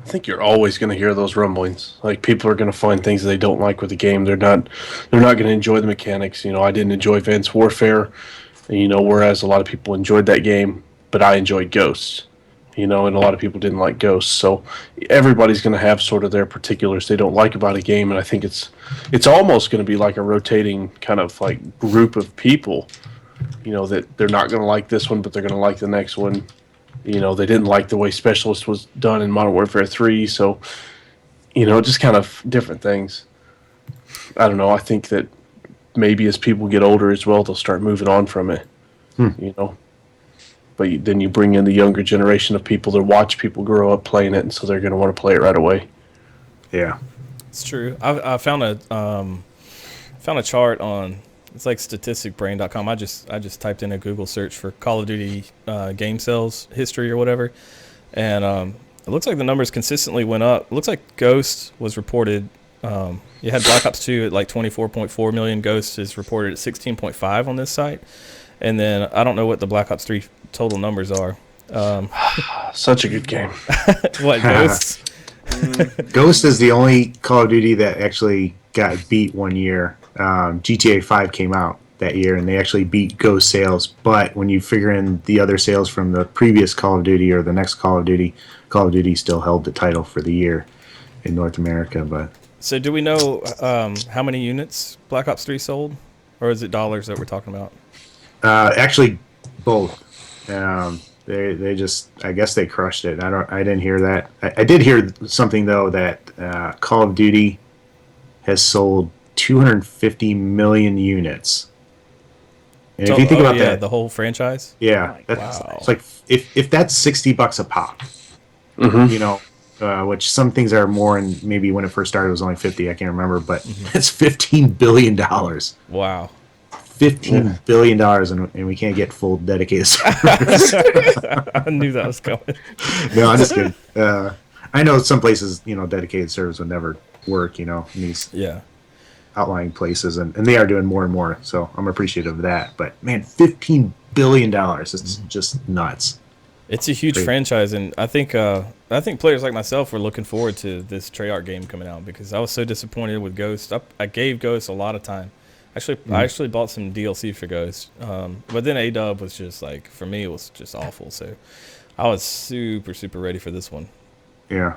I think you're always going to hear those rumblings. Like people are going to find things they don't like with the game. They're not going to enjoy the mechanics. I didn't enjoy Advanced Warfare, whereas a lot of people enjoyed that game, but I enjoyed Ghosts. And a lot of people didn't like Ghosts. So everybody's going to have sort of their particulars they don't like about a game, and I think it's almost going to be like a rotating kind of like group of people. That they're not going to like this one, but they're going to like the next one. They didn't like the way Specialist was done in Modern Warfare 3, so, just kind of different things. I don't know. I think that maybe as people get older as well, they'll start moving on from it, But then you bring in the younger generation of people that watch people grow up playing it, and so they're going to want to play it right away. Yeah. It's true. I found a chart on, it's like statisticbrain.com. I just typed in a Google search for Call of Duty game sales history or whatever, and it looks like the numbers consistently went up. It looks like Ghost was reported. You had Black Ops 2 at like 24.4 million. Ghost is reported at 16.5 on this site, and then I don't know what the Black Ops 3 total numbers are. Such a good game. What, Ghosts? Ghost is the only Call of Duty that actually got beat one year. GTA 5 came out that year, and they actually beat Ghost sales. But when you figure in the other sales from the previous Call of Duty or the next Call of Duty still held the title for the year in North America. But So do we know how many units Black Ops 3 sold, or is it dollars that we're talking about? actually, both. They just, I guess they crushed it. I didn't hear that. I did hear something though that Call of Duty has sold 250 million units. And if you think about that, the whole franchise. yeah, Wow. it's like if that's $60 a pop, which some things are more, and maybe when it first started it was only 50. I can't remember, but that's $15 billion. Wow. $15 billion, and we can't get full dedicated servers. I knew that was coming. No, I'm just kidding. I know some places, dedicated servers would never work, in these Yeah. outlying places, and they are doing more and more. So I'm appreciative of that. But man, $15 billion, it's just nuts. It's a huge Great. franchise, and I think players like myself were looking forward to this Treyarch game coming out because I was so disappointed with Ghost. I gave Ghost a lot of time. I actually bought some DLC for Ghost, but then A-Dub was just like, for me, it was just awful. So I was super ready for this one. Yeah.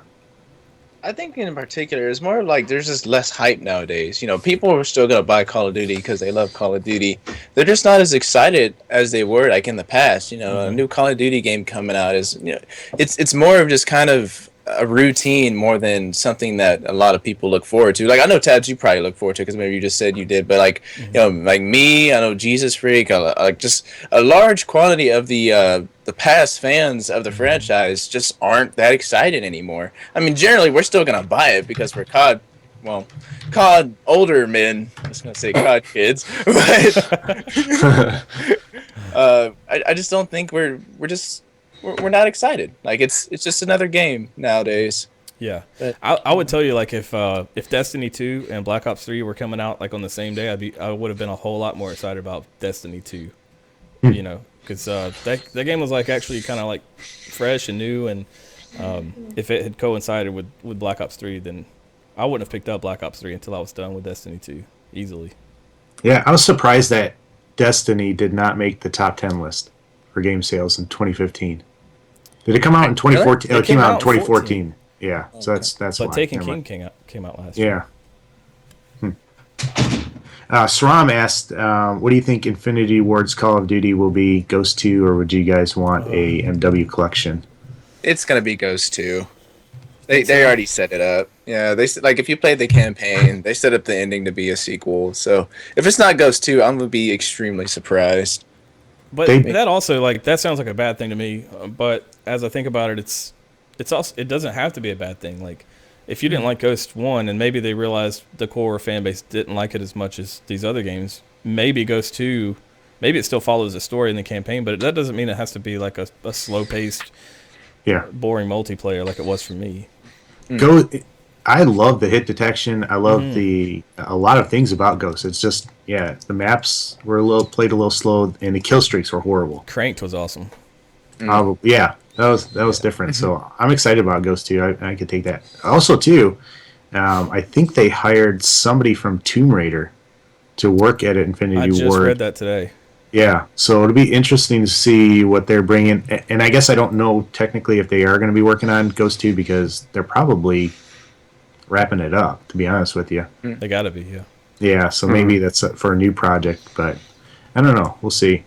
I think in particular, it's more like there's just less hype nowadays. You know, people are still gonna buy Call of Duty because they love Call of Duty. They're just not as excited as they were like in the past. You know, a new Call of Duty game coming out is, you know, it's more of just kind of a routine more than something that a lot of people look forward to. Like I know Tabs, you probably look forward to because maybe you just said you did, but like you know, like me, I know Jesus Freak, like just a large quantity of the past fans of the franchise just aren't that excited anymore. I mean, generally we're still gonna buy it because we're COD, well, COD older men. I was gonna say COD kids, but I just don't think we're not excited. Like it's just another game nowadays. Yeah, But I would tell you like if Destiny 2 and Black Ops 3 were coming out like on the same day, I would have been a whole lot more excited about Destiny 2. You know, because that game was like actually kind of like fresh and new, and if it had coincided with Black Ops 3, then I wouldn't have picked up Black Ops 3 until I was done with Destiny 2 easily. Yeah, I was surprised that Destiny did not make the top 10 list for game sales in 2015. Did it come out in 2014? Oh, it came out in 2014. Yeah, so that's But why. Taken Never King mind. came out last year. Yeah. Sram asked, what do you think Infinity Ward's Call of Duty will be, Ghost 2, or would you guys want a MW collection? it's gonna be Ghost 2. They already set it up. Yeah, like if you played the campaign, they set up the ending to be a sequel. So if it's not Ghost 2, I'm gonna be extremely surprised. But They- that also like that sounds like a bad thing to me. But as I think about it, it's also it doesn't have to be a bad thing. Like if you didn't like Ghost 1 and maybe they realized the core fan base didn't like it as much as these other games, maybe Ghost 2, maybe it still follows the story in the campaign, but that doesn't mean it has to be like a slow paced, Yeah. boring multiplayer like it was for me. Go. I love the hit detection. I love a lot of things about Ghost. It's just the maps were played a little slow, and the kill streaks were horrible. Cranked was awesome. Yeah, that was different. So I'm excited about Ghost 2. I could take that. Also, too, I think they hired somebody from Tomb Raider to work at Infinity I just Ward. read that today. Yeah, so it'll be interesting to see what they're bringing. And I guess I don't know technically if they are going to be working on Ghost 2 because they're probably wrapping it up, to be honest with you. They gotta be, yeah. Yeah, so maybe that's for a new project, but I don't know. We'll see.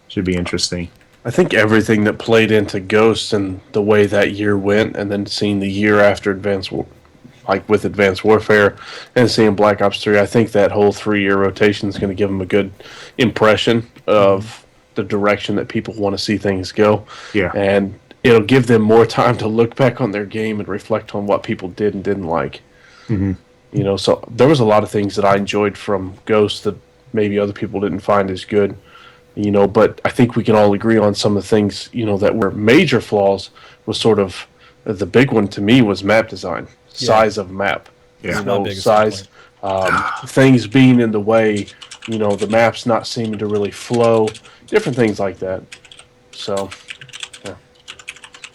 Should be interesting. I think everything that played into Ghost and the way that year went, and then seeing the year after with Advanced Warfare and seeing Black Ops 3, I think that whole 3-year rotation is going to give them a good impression of the direction that people want to see things go. Yeah. And it'll give them more time to look back on their game and reflect on what people did and didn't like. Mm-hmm. You know, so there was a lot of things that I enjoyed from Ghost that maybe other people didn't find as good. You know, but I think we can all agree on some of the things, you know, that were major flaws. Was sort of the big one to me was map design, size of map. Yeah. You My know, biggest size, things being in the way, you know, the maps not seeming to really flow, different things like that. So,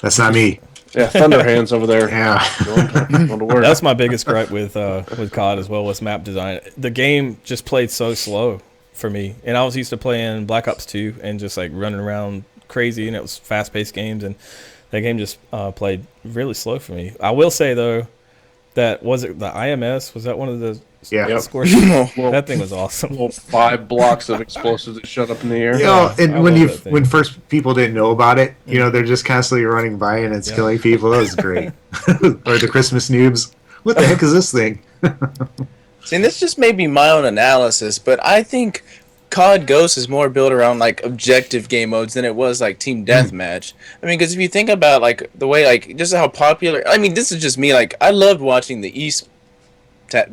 That's not me. yeah, Thunder Hands over there. Yeah. Going to work. That's my biggest gripe with COD as well was map design. The game just played so slow for me, and I was used to playing Black Ops 2 and just like running around crazy, and it was fast-paced games, and that game just played really slow for me. I will say though, that was it the IMS? Was that one of the Yeah. scores? Well, That thing was awesome. well, 5 blocks of explosives that shut up in the air. You know, I and when love that thing. when first people didn't know about it, you know, they're just constantly running by and it's killing people. That was great. Or the Christmas noobs. What the heck is this thing? See, and this just may be my own analysis, but I think COD Ghost is more built around like objective game modes than it was like team deathmatch. I mean, because if you think about like the way like just how popular. I mean, this is just me. Like I loved watching the East.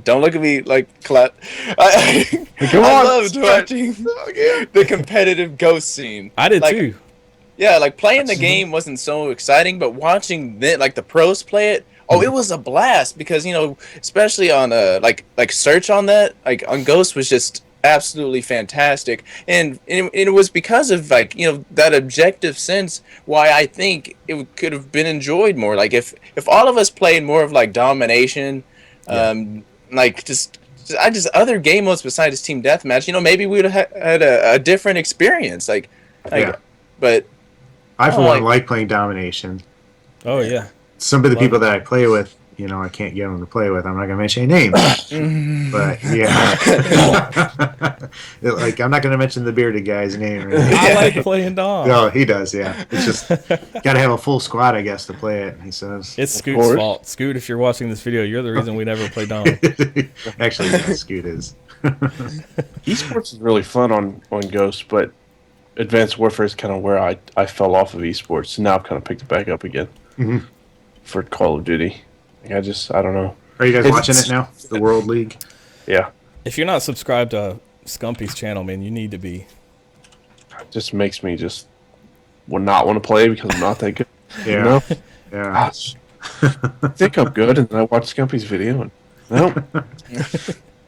Don't look at me like clap. I loved watching the competitive Ghost scene. I did Like, too. Yeah, like playing the game wasn't so exciting, but watching the pros play it, it was a blast because you know, especially on like search on that, like on Ghost was just absolutely fantastic, and it was because of like you know that objective sense why I think it could have been enjoyed more. Like if all of us played more of like domination, like just other game modes besides team deathmatch, you know, maybe we would have had a different experience. Like Yeah. but. I for Oh, one like playing domination. Oh yeah. some of the Love people it. that I play with, you know, I can't get them to play with. I'm not gonna mention any names, but yeah, like I'm not gonna mention the bearded guy's name. Or anything. I like playing Dom. No, he does. Yeah, it's just got to have a full squad, I guess, to play it. He says. It's Scoot's course. fault. Scoot, if you're watching this video, you're the reason we never play Dom. Actually, yeah, Scoot is. Esports is really fun on Ghost, but Advanced Warfare is kind of where I fell off of esports. Now I've kind of picked it back up again for Call of Duty. Like, I don't know. Are you guys It's- watching it now? The World League. Yeah, If you're not subscribed to Scumpy's channel, man, you need to be. it just makes me just would not want to play because I'm not that good. Yeah, You know? yeah. Gosh. I think I'm good, and then I watch Scumpy's video, and no,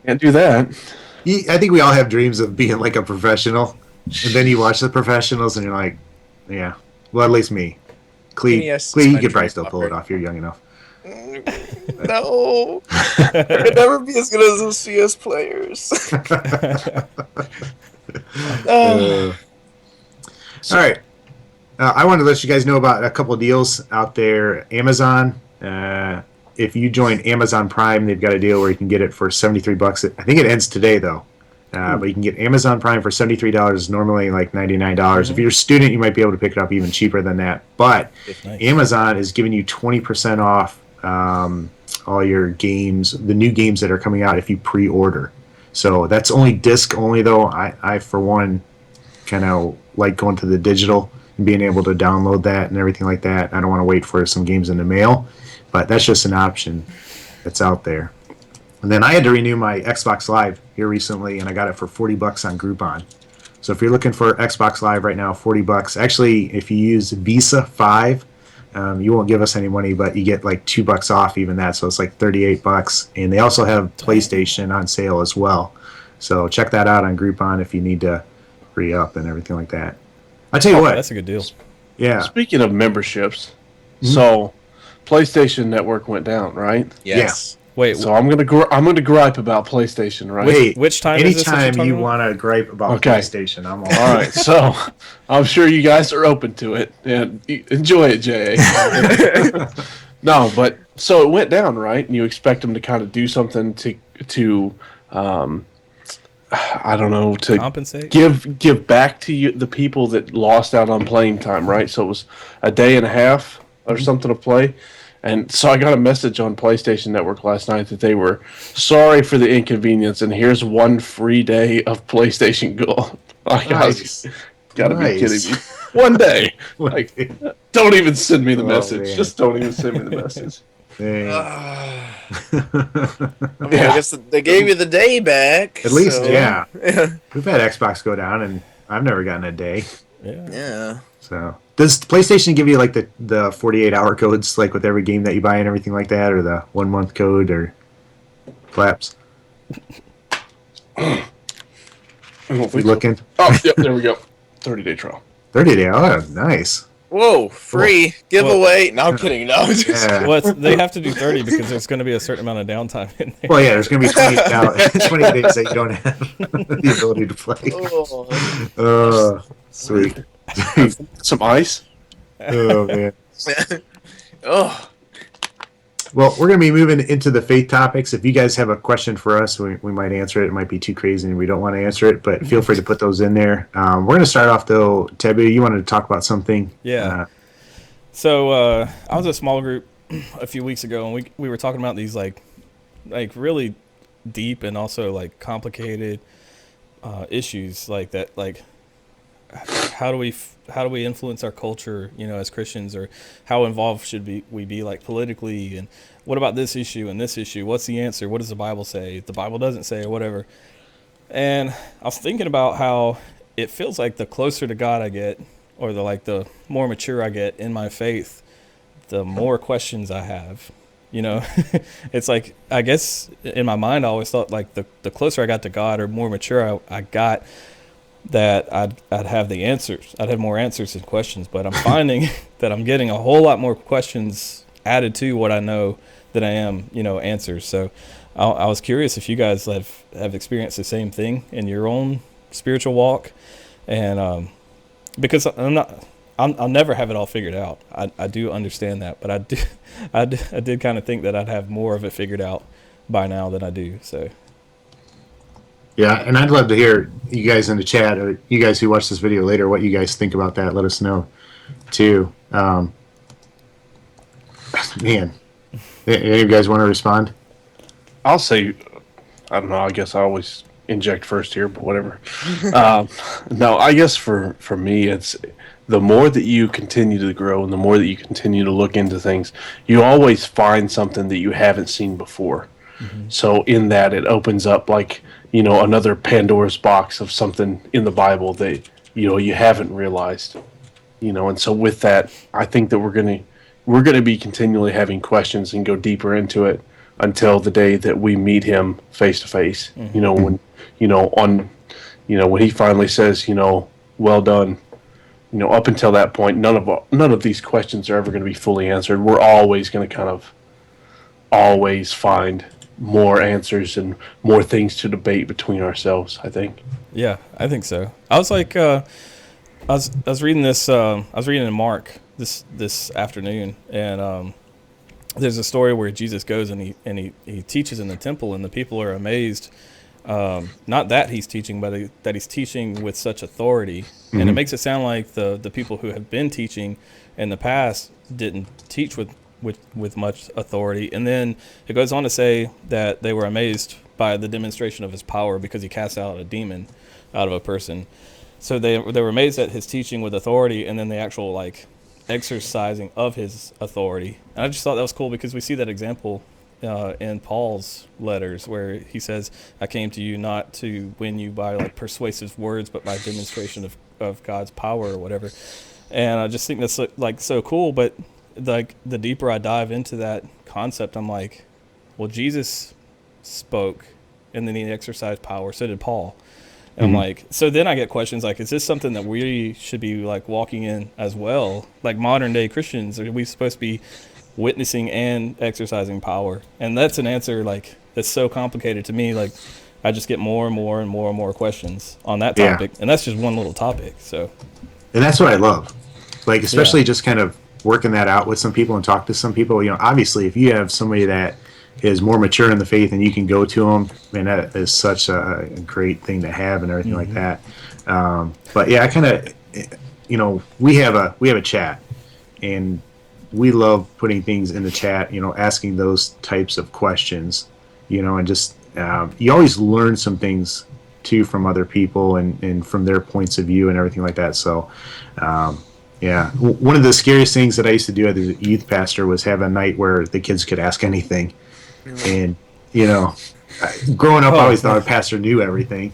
can't do that. I think we all have dreams of being like a professional, and then you watch the professionals, and you're like, yeah. Well, at least me. Clee, Yes, Clee, you my could probably dream still pull it fucker. off. You're young enough. No, I could never be as good as those CS players. All right. I wanted to let you guys know about a couple of deals out there. Amazon. If you join Amazon Prime, they've got a deal where you can get it for $73. I think it ends today though. But you can get Amazon Prime for $73. Normally like $99. If you're a student, you might be able to pick it up even cheaper than that. But Nice. Amazon is giving you 20% off all your games, the new games that are coming out if you pre-order. So that's only disc only though. I for one kind of like going to the digital and being able to download that and everything like that. I don't want to wait for some games in the mail, but that's just an option that's out there. And then I had to renew my Xbox Live here recently, and I got it for $40 on Groupon. So if you're looking for Xbox Live right now, $40. Actually, if you use Visa 5, you won't give us any money, but you get like $2 off even that. So it's like $38. And they also have PlayStation on sale as well. So check that out on Groupon if you need to re-up and everything like that. I tell you what, That's a good deal. yeah. Speaking of memberships, so PlayStation Network went down, right? Yes. Wait, So I'm gonna gripe about PlayStation, right? Wait, which time is this that you're anytime talking you about? want to gripe about Okay. PlayStation, I'm all All right, so I'm sure you guys are open to it and enjoy it, Jay. No, but so it went down, right? And you expect them to kind of do something to I don't know, to compensate? give back to you the people that lost out on playing time, right? So it was a day and a half or something to play. And so I got a message on PlayStation Network last night that they were sorry for the inconvenience, and here's one free day of PlayStation Gold. Like, Nice. Gotta Nice. be kidding me. One day. Like, don't even send me the Oh, message. man. Just don't even send me the message. Dang. I mean, I guess they gave you the day back. At least, so- yeah. We've had Xbox go down, and I've never gotten a day. Yeah. Yeah. So, does PlayStation give you like the 48-hour codes, like with every game that you buy and everything like that, or the 1 month code, or flaps? You looking? Oh, yep, there we go. 30-day trial. 30-day. Oh, nice. Whoa, free giveaway. No, I'm kidding. No, just Yeah. Well, they have to do 30 because there's going to be a certain amount of downtime in there. Well, yeah. There's gonna be 20 days that you don't have the ability to play. Oh. Sweet. Some ice. Oh man. Oh, Well, we're going to be moving into the faith topics. If you guys have a question for us, we might answer it. It might be too crazy and we don't want to answer it, but feel free to put those in there. We're going to start off, though. Tebu, you wanted to talk about something? Yeah. So I was in a small group a few weeks ago, and we were talking about these like really deep and also like complicated issues like that. Like, how do we influence our culture, you know, as Christians, or how involved should we be like politically, and what about this issue and this issue? What's the answer? What does the Bible say? If the Bible doesn't say, or whatever. And I was thinking about how it feels like the closer to God I get, or the more mature I get in my faith, the more questions I have. You know, it's like, I guess in my mind, I always thought like the closer I got to God, or more mature I got, that I'd have the answers. I'd have more answers and questions. But I'm finding that I'm getting a whole lot more questions added to what I know than I am, you know, answers. So I was curious if you guys have experienced the same thing in your own spiritual walk. And because I'll never have it all figured out. I do understand that, but I did kind of think that I'd have more of it figured out by now than I do. So Yeah, and I'd love to hear you guys in the chat, or you guys who watch this video later, what you guys think about that. Let us know, too. Man, any of you guys want to respond? I'll say, I don't know. I guess I always inject first here, but whatever. No, I guess for me, it's the more that you continue to grow and the more that you continue to look into things, you always find something that you haven't seen before. So in that, it opens up another Pandora's box of something in the Bible that you haven't realized. And so with that, I think that we're gonna be continually having questions and go deeper into it until the day that we meet him face to face. When when he finally says, well done. Up until that point, none of these questions are ever going to be fully answered. We're always going to kind of always find more answers and more things to debate between ourselves, I think. yeah, I think so. I was like, I was reading this. I was reading in Mark this afternoon, and there's a story where Jesus goes and he teaches in the temple, and the people are amazed. Not that he's teaching, but that he's teaching with such authority. Mm-hmm. And it makes it sound like the people who have been teaching in the past didn't teach with much authority. And then it goes on to say that they were amazed by the demonstration of his power because he cast out a demon out of a person. So they were amazed at his teaching with authority, and then the actual exercising of his authority. And I just thought that was cool because we see that example in Paul's letters where he says, I came to you not to win you by persuasive words, but by demonstration of God's power or whatever. And I just think that's so cool. But the deeper I dive into that concept, I'm like, well, Jesus spoke and then he exercised power. So did Paul. And I'm like, so then I get questions like, is this something that we should be walking in as well? Like modern day Christians, are we supposed to be witnessing and exercising power? And that's an answer that's so complicated to me. I just get more and more and more and more questions on that topic. Yeah. And that's just one little topic. So, and that's what I love. Especially just kind of working that out with some people and talk to some people. Obviously if you have somebody that is more mature in the faith and you can go to them, man, that is such a great thing to have and everything like that. But yeah, I kind of, we have a chat, and we love putting things in the chat, asking those types of questions, and just, you always learn some things too from other people and from their points of view and everything like that. So, yeah, one of the scariest things that I used to do as a youth pastor was have a night where the kids could ask anything. And, growing up, I always thought a pastor knew everything,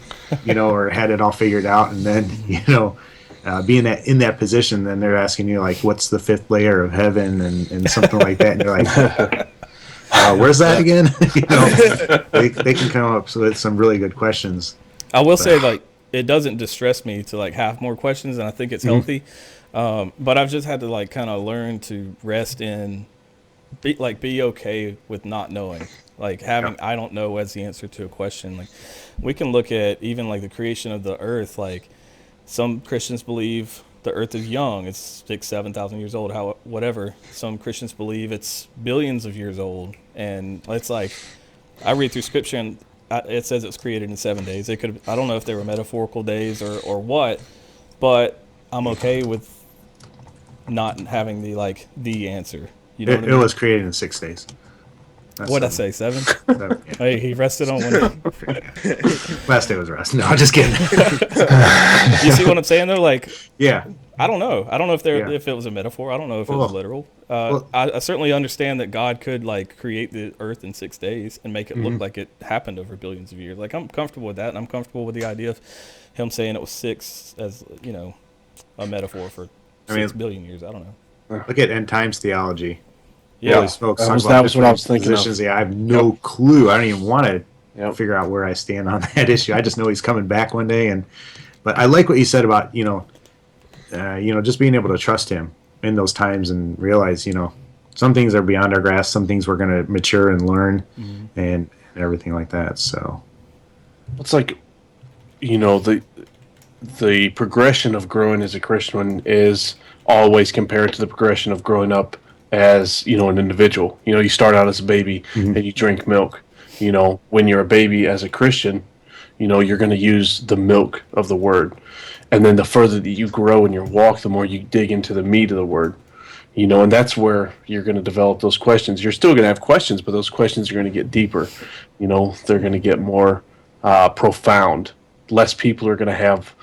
or had it all figured out. And then, being in that position, then they're asking you, what's the fifth layer of heaven and something like that. And you're like, where's that again? They can come up with some really good questions. I will say, it doesn't distress me to, have more questions, and I think it's healthy. But I've just had to, kind of learn to rest in be okay with not knowing, having I don't know as the answer to a question. We can look at even the creation of the earth. Some Christians believe the earth is young, it's 6,000-7,000 years old, whatever. Some Christians believe it's billions of years old, and it's I read through scripture and it says it was created in 7 days. I don't know if they were metaphorical days or what, but I'm okay with not having the answer. You know what I mean? It was created in 6 days. What'd I say, 7? 7, yeah. Hey, he rested on one day. Last day was rest. No, I'm just kidding. You see what I'm saying, though? Yeah. I don't know. I don't know if it was a metaphor. I don't know if it was literal. I certainly understand that God could create the earth in 6 days and make it look like it happened over billions of years. I'm comfortable with that, and I'm comfortable with the idea of him saying it was 6 as a metaphor for 6 billion years. I don't know. Look at end times theology. Yeah, all these folks that was what I was thinking positions. Yeah, I have no clue. I don't even want to figure out where I stand on that issue. I just know he's coming back one day. But I like what you said about just being able to trust him in those times and realize some things are beyond our grasp. Some things we're going to mature and learn and everything like that. So it's the progression of growing as a Christian is always compare it to the progression of growing up as, an individual. You start out as a baby and you drink milk. When you're a baby as a Christian, you're going to use the milk of the word. And then the further that you grow in your walk, the more you dig into the meat of the word. And that's where you're going to develop those questions. You're still going to have questions, but those questions are going to get deeper. They're going to get more profound. Less people are going to have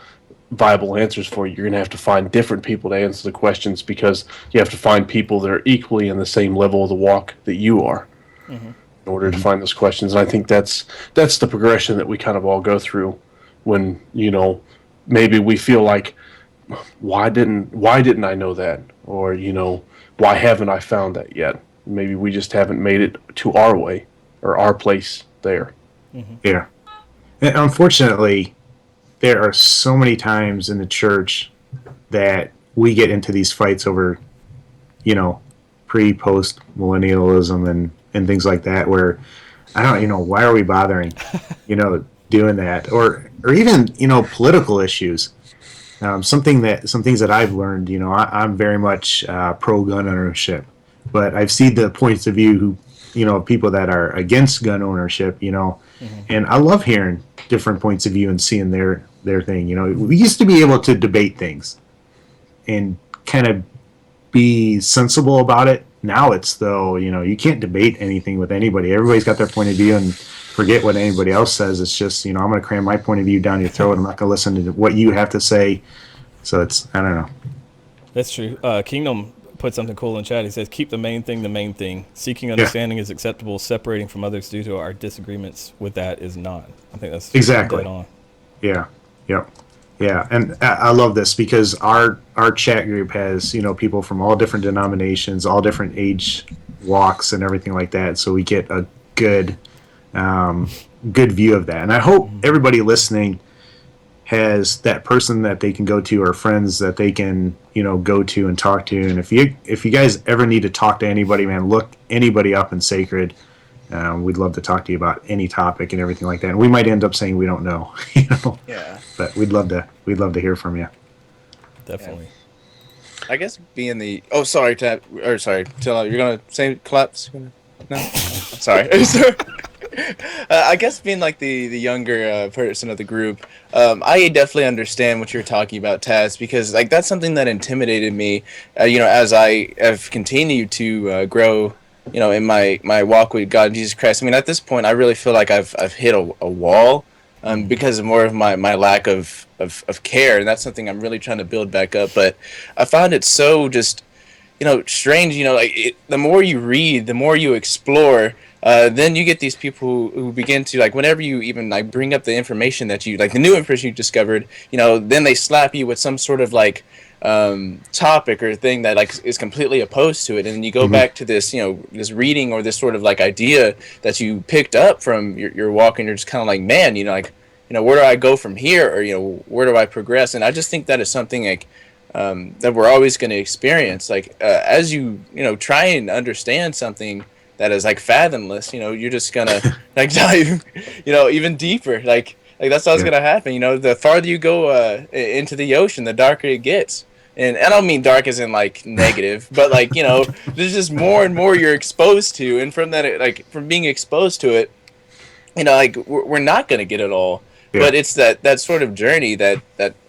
viable answers for you. You're going to have to find different people to answer the questions, because you have to find people that are equally in the same level of the walk that you are in order to find those questions. And I think that's the progression that we kind of all go through when, maybe we feel like, why didn't I know that? Or, why haven't I found that yet? Maybe we just haven't made it to our way or our place there. Yeah. And unfortunately, there are so many times in the church that we get into these fights over, pre-post millennialism and things like that, where I don't, why are we bothering, doing that, or even, political issues. Some things that I've learned, I'm very much pro gun ownership, but I've seen the points of view people that are against gun ownership, and I love hearing different points of view and seeing their thing. We used to be able to debate things and kind of be sensible about it. Now it's though, you can't debate anything with anybody. Everybody's got their point of view and forget what anybody else says. It's just, I'm going to cram my point of view down your throat. I'm not going to listen to what you have to say. So it's, I don't know. That's true. Kingdom put something cool in chat. He says, keep the main thing the main thing. Seeking understanding is acceptable. Separating from others due to our disagreements with that is not. I think that's exactly dead on. Yeah. Yep. Yeah. And I love this because our chat group has, people from all different denominations, all different age walks and everything like that. So we get a good view of that. And I hope everybody listening has that person that they can go to, or friends that they can, go to and talk to. And if you guys ever need to talk to anybody, man, look anybody up in Sakred. We'd love to talk to you about any topic and everything like that. And we might end up saying we don't know, Yeah. But we'd love to hear from you. Definitely. Yeah. I guess being the sorry, Tab, or sorry, Till, you're gonna say collapse? No, sorry. I guess being like the younger person of the group, I definitely understand what you're talking about, Taz, because like that's something that intimidated me, as I have continued to grow, in my walk with God and Jesus Christ. I mean, at this point, I really feel like I've hit a wall, because of more of my lack of care, and that's something I'm really trying to build back up. But I found it so just, strange. The more you read, the more you explore. Then you get these people who begin to, like, whenever you even like bring up the information that you like, the new information you discovered, then they slap you with some sort of like topic or thing that like is completely opposed to it, and then you go back to this this reading or this sort of like idea that you picked up from your walk, and you're just kind of like, man, where do I go from here, or where do I progress? And I just think that is something like that we're always going to experience, like as you try and understand something that is like fathomless, you're just gonna like dive, even deeper. Like that's what's gonna happen. The farther you go into the ocean, the darker it gets. And I don't mean dark as in like negative, but like there's just more and more you're exposed to, and from that, like from being exposed to it, like we're not gonna get it all. Yeah. But it's that sort of journey that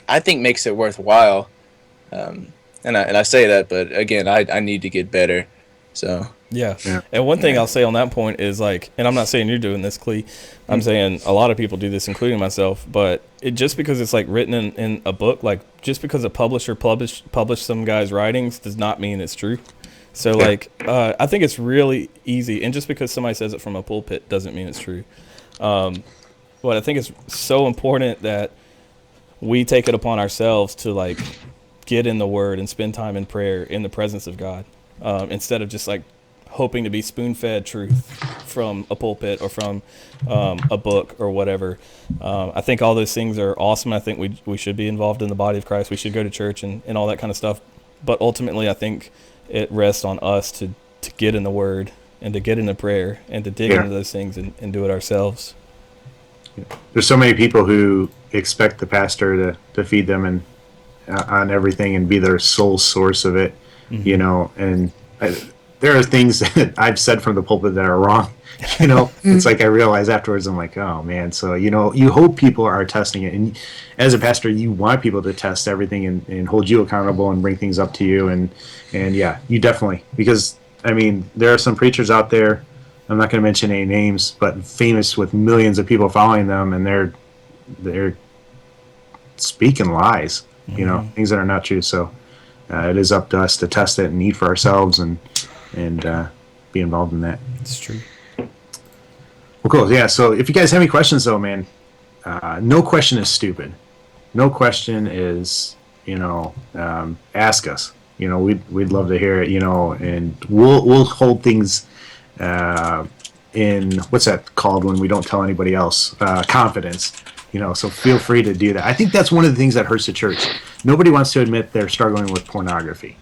I think makes it worthwhile. And I say that, but again, I need to get better. So. Yeah. And one thing I'll say on that point is like, and I'm not saying you're doing this, Clee. I'm saying a lot of people do this, including myself. But just because it's like written in a book, like just because a publisher published some guy's writings does not mean it's true. So like, I think it's really easy, and just because somebody says it from a pulpit doesn't mean it's true. But I think it's so important that we take it upon ourselves to like get in the Word and spend time in prayer in the presence of God, instead of just like hoping to be spoon-fed truth from a pulpit or from a book or whatever. I think all those things are awesome. I think we should be involved in the body of Christ. We should go to church and all that kind of stuff. But ultimately, I think it rests on us to get in the Word and to get into prayer and to dig into those things and do it ourselves. There's so many people who expect the pastor to feed them, and on everything and be their sole source of it, you know. And there are things that I've said from the pulpit that are wrong. You know, it's like I realize afterwards, I'm like, oh man. So, you know, you hope people are testing it. And as a pastor, you want people to test everything and hold you accountable and bring things up to you. And yeah, you definitely, because I mean, there are some preachers out there, I'm not going to mention any names, but famous with millions of people following them, and they're speaking lies, you know, things that are not true. So it is up to us to test it and eat for ourselves and be involved in that. It's true. Well, cool. Yeah. So if you guys have any questions, though, man, no question is stupid. No question is, you know, ask us. You know, we'd love to hear it. You know, and we'll hold things in what's that called when we don't tell anybody else? Confidence. You know, so feel free to do that. I think that's one of the things that hurts the church. Nobody wants to admit they're struggling with pornography.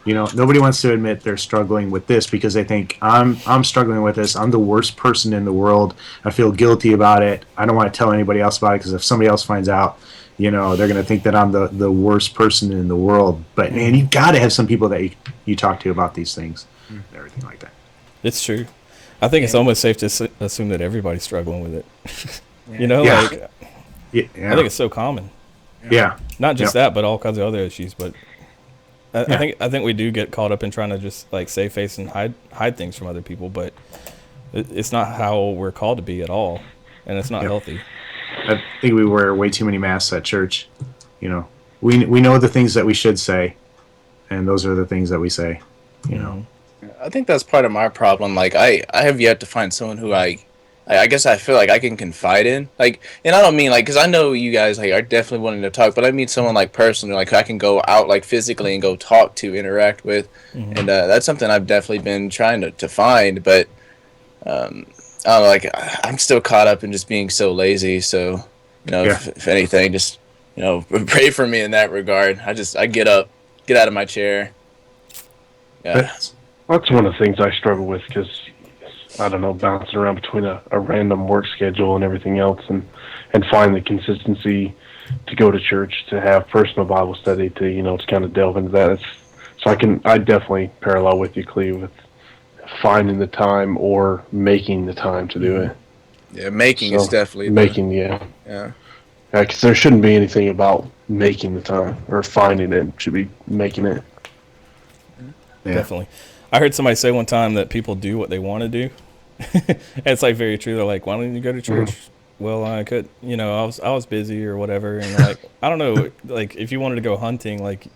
You know, nobody wants to admit they're struggling with this because they think I'm struggling with this. I'm the worst person in the world. I feel guilty about it. I don't want to tell anybody else about it because if somebody else finds out, you know, they're going to think that I'm the worst person in the world. But man, you've got to have some people that you talk to about these things and everything like that. It's true. I think it's almost safe to assume that everybody's struggling with it. You know, Yeah. like Yeah. I think it's so common. Yeah. Not just Yep. that, but all kinds of other issues. But I think we do get caught up in trying to just like save face and hide things from other people. But it's not how we're called to be at all, and it's not healthy. I think we wear way too many masks at church. You know, we know the things that we should say, and those are the things that we say. You know. I think that's part of my problem. Like I have yet to find someone who I guess I feel like I can confide in. Like, and I don't mean like, because I know you guys like are definitely wanting to talk, but I mean someone like personally, like I can go out like physically and go talk to, interact with, and that's something I've definitely been trying to find. But I don't know, like I'm still caught up in just being so lazy. So you know, if anything, just you know, pray for me in that regard. I get up, get out of my chair. Yeah. That's one of the things I struggle with because, I don't know, bouncing around between a random work schedule and everything else and find the consistency to go to church, to have personal Bible study, to, you know, to kind of delve into that. I definitely parallel with you, Cleve, with finding the time or making the time to do it. Yeah, making is definitely making, yeah. Because there shouldn't be anything about making the time or finding it. It should be making it. Yeah. Definitely. I heard somebody say one time that people do what they want to do. It's like very true. They're like, "Why don't you go to church?" Well, I could, you know, I was busy or whatever, and like I don't know, like if you wanted to go hunting, like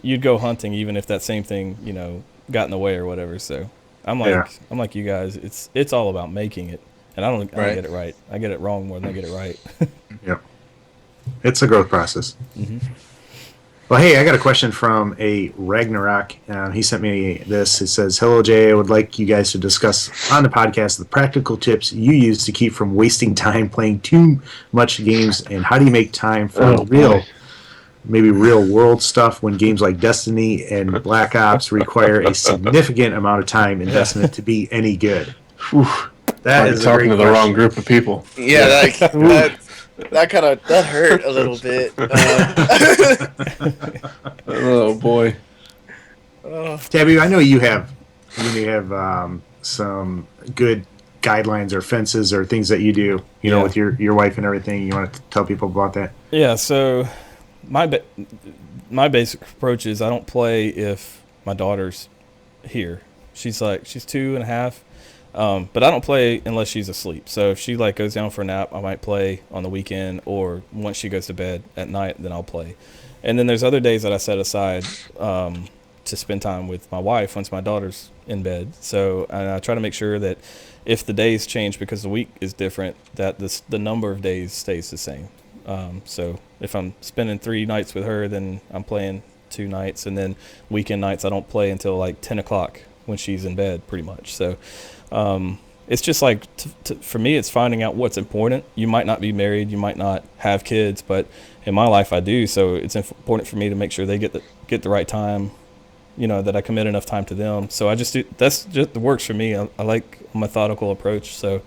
you'd go hunting even if that same thing, you know, got in the way or whatever. So I'm like you guys, it's all about making it, and I don't get it right. I get it wrong more than I get it right. Yep. It's a growth process. Well, hey, I got a question from a Ragnarok. He sent me this. It says, "Hello, Jay. I would like you guys to discuss on the podcast the practical tips you use to keep from wasting time playing too much games, and how do you make time for maybe real world stuff when games like Destiny and Black Ops require a significant amount of time investment to be any good?" Whew, that is talking to the wrong group of people. Yeah, that hurt a little bit. Oh boy, Tabby, I know you have some good guidelines or fences or things that you do, you know, with your wife and everything. You want to tell people about that? Yeah. So my basic approach is I don't play if my daughter's here. She's 2.5. But I don't play unless she's asleep. So if she like goes down for a nap, I might play on the weekend, or once she goes to bed at night, then I'll play. And then there's other days that I set aside to spend time with my wife once my daughter's in bed. So I try to make sure that if the days change because the week is different, that the number of days stays the same. So if I'm spending 3 nights with her, then I'm playing 2 nights, and then weekend nights I don't play until like 10 o'clock when she's in bed, pretty much. So it's just like for me, it's finding out what's important. You might not be married, you might not have kids, but in my life I do. So it's important for me to make sure they get the right time, you know, that I commit enough time to them. So I just do, that's just works for me. I like a methodical approach. So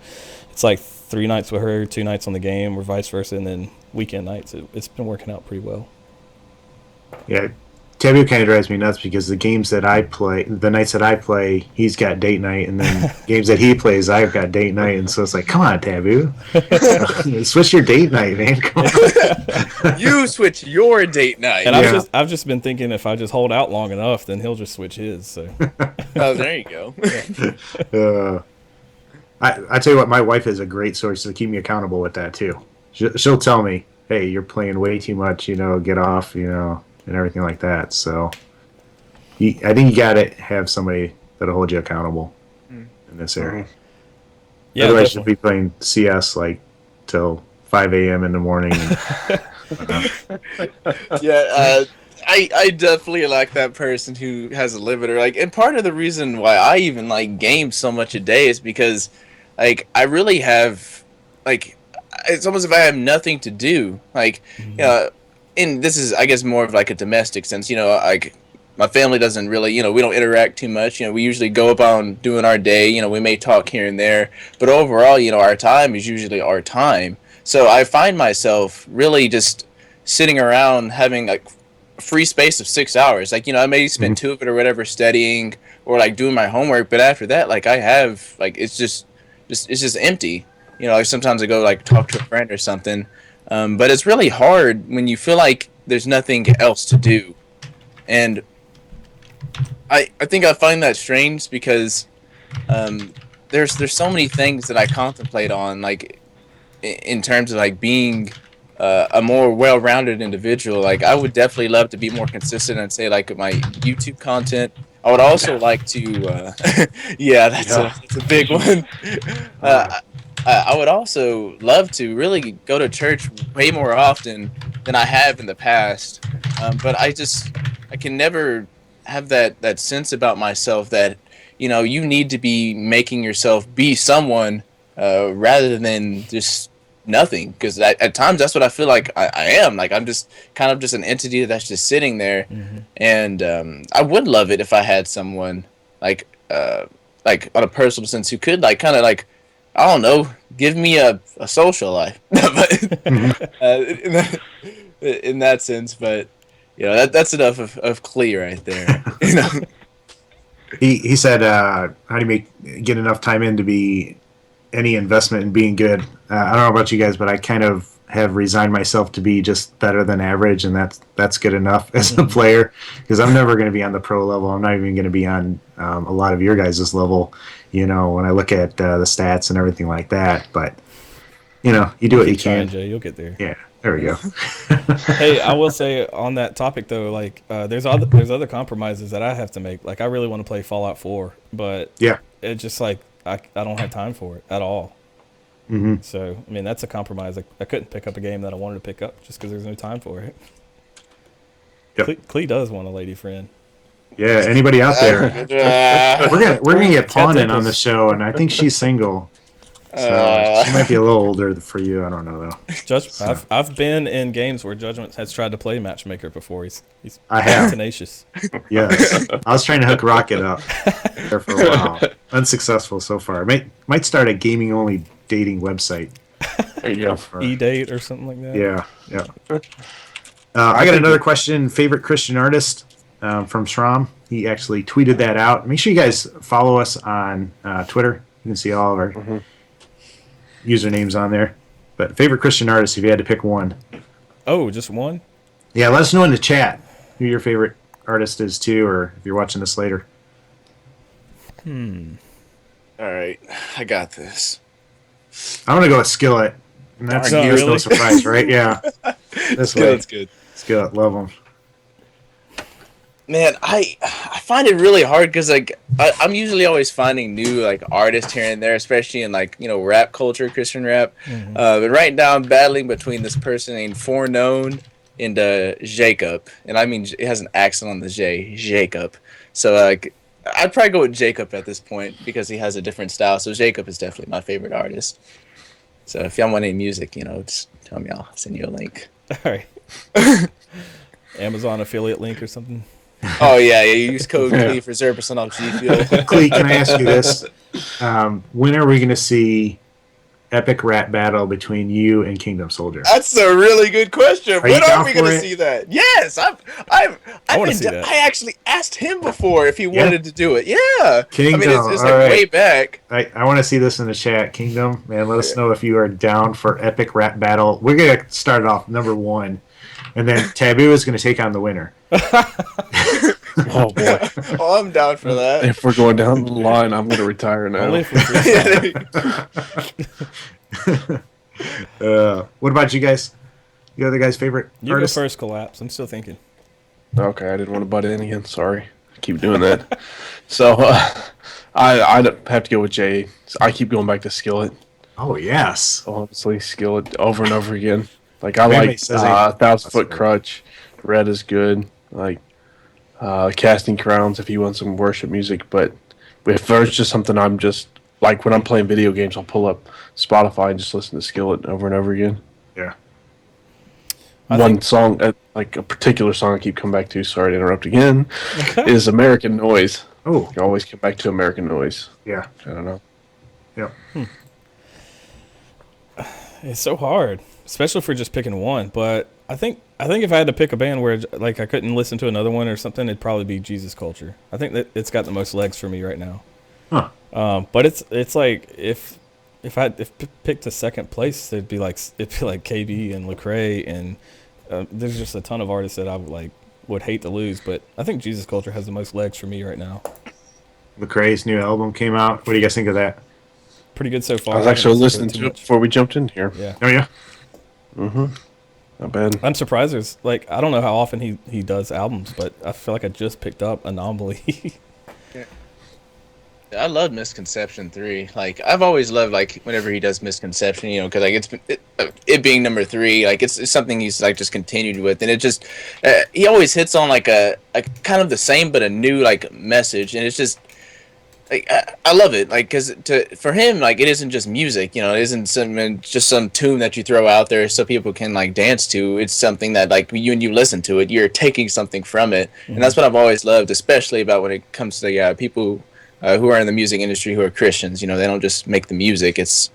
it's like 3 nights with her, 2 nights on the game, or vice versa, and then weekend nights. It's been working out pretty well. Yeah, Taboo kind of drives me nuts because the games that I play, the nights that I play, he's got date night, and then games that he plays, I've got date night, and so it's like, come on, Taboo, switch your date night, man. Come on. You switch your date night. And Yeah. I've just been thinking if I just hold out long enough, then he'll just switch his. So Oh, there you go. Uh, I tell you what, my wife is a great source to keep me accountable with that too. She'll tell me, "Hey, you're playing way too much. Get off. And everything like that." So, I think you gotta have somebody that'll hold you accountable in this area. yeah, Otherwise, you'll definitely. be playing CS like till 5 a.m. in the morning. Yeah, I definitely like that person who has a limiter. Like, and part of the reason why I even like games so much a day is because, like, I really have, like, it's almost if I have nothing to do. Like, and this is, I guess, more of like a domestic sense. Like my family doesn't really, we don't interact too much. We usually go about doing our day. We may talk here and there, but overall, our time is usually our time. So I find myself really just sitting around having like free space of 6 hours. Like, I may spend two of it or whatever studying or like doing my homework, but after that, like I have like it's just empty. Like sometimes I go like talk to a friend or something. But it's really hard when you feel like there's nothing else to do. And I think I find that strange because there's so many things that I contemplate on, like in terms of like being a more well-rounded individual. Like I would definitely love to be more consistent and say like my YouTube content. I would also like to, yeah, that's a big one. I would also love to really go to church way more often than I have in the past. But I can never have that sense about myself that, you need to be making yourself be someone rather than just nothing. Because at times that's what I feel like I am. Like I'm just kind of just an entity that's just sitting there. And I would love it if I had someone like on a personal sense who could like kind of like, I don't know, give me a social life. But in that sense, but that's enough of Clee right there. He said, "How do you get enough time in to be any investment in being good?" I don't know about you guys, but I kind of have resigned myself to be just better than average, and that's good enough as a player because I'm never going to be on the pro level. I'm not even going to be on a lot of your guys' level. When I look at the stats and everything like that, but you do what you Keep trying, can. Jay. You'll get there. Yeah, there we go. Hey, I will say on that topic though, like there's other compromises that I have to make. Like I really want to play Fallout 4, but Yeah. it's just like I don't have time for it at all. So I mean that's a compromise. I couldn't pick up a game that I wanted to pick up just because there's no time for it. Yep. Clee does want a lady friend. Yeah, anybody out there? We're gonna get Pawn in on the show, and I think she's single. So she might be a little older for you. I don't know though. I've been in games where Judgment has tried to play matchmaker before. He's I have. tenacious. Yes, I was trying to hook Rocket up there for a while. Unsuccessful so far. Might start a gaming only dating website. There you go. E-date or something like that. Yeah. I got another question. Favorite Christian artist from Shram. He actually tweeted that out. Make sure you guys follow us on Twitter. You can see all of our usernames on there. But favorite Christian artist, if you had to pick one. Oh, just one? Yeah, let us know in the chat who your favorite artist is too, or if you're watching this later. All right, I got this. I'm gonna go with Skillet. And that's No, no really? surprise, right? Yeah. This way. That's good. Skillet, love him. Man, I find it really hard because like I'm usually always finding new like artists here and there, especially in like rap culture, Christian rap. But right now I'm battling between this person named Foreknown and Jacob, and I mean it has an accent on the J, Jacob. So like I'd probably go with Jacob at this point because he has a different style. So Jacob is definitely my favorite artist. So if y'all want any music, just tell me, I'll send you a link. All right. Amazon affiliate link or something. Oh yeah, you use code Clee for 0% off G Fuel. Clee, can I ask you this? When are we going to see epic rap battle between you and Kingdom Soldier. That's a really good question. Are you When down are we for going to it? see that? Yes, I wanna see that. I actually asked him before if he Yeah? wanted to do it. Yeah, Kingdom, I mean, it's like all right. way back. I want to see this in the chat. Kingdom, man, let us know if you are down for epic rap battle. We're going to start off number 1, and then Taboo is going to take on the winner. Oh boy! Oh, I'm down for that. If we're going down the line, I'm going to retire now. Only if we freestyle. What about you guys? You other guys' favorite You artist? go first, Collapse. I'm still thinking. Okay, I didn't want to butt in again. Sorry, I keep doing that. So I'd have to go with Jay. I keep going back to Skillet. Oh yes. Honestly, Skillet over and over again. Like I Maybe like says he- 1,000 Foot Crutch. Red is good. Like Casting Crowns if you want some worship music. But if there's just something I'm just like when I'm playing video games, I'll pull up Spotify and just listen to Skillet over and over again. Yeah. One song, like a particular song I keep coming back to, sorry to interrupt again, is American Noise. Oh, You always come back to American Noise. yeah. I don't know. Yeah. It's so hard, especially if we're just picking one. But I think if I had to pick a band where like I couldn't listen to another one or something, it'd probably be Jesus Culture. I think that it's got the most legs for me right now. Huh. But it's like if picked to second place, it'd be like KB and Lecrae, and there's just a ton of artists that I would hate to lose. But I think Jesus Culture has the most legs for me right now. Lecrae's new album came out. What do you guys think of that? Pretty good so far. I was haven't actually listened listening too to it much. before we jumped in here. Yeah. Oh yeah. Not bad. I'm surprised there's I don't know how often he does albums, but I feel like I just picked up Anomaly. I love Misconception 3. Like I've always loved like whenever he does Misconception, you know, because like it being number 3, like it's something he's like just continued with, and it just he always hits on like a kind of the same but a new like message, and it's just like I love it, like because for him like it isn't just music, you know, it isn't just some tune that you throw out there so people can like dance to. It's something that like when you listen to it, you're taking something from it, and that's what I've always loved, especially about when it comes to people. Who are in the music industry who are Christians, you know, they don't just make the music; it's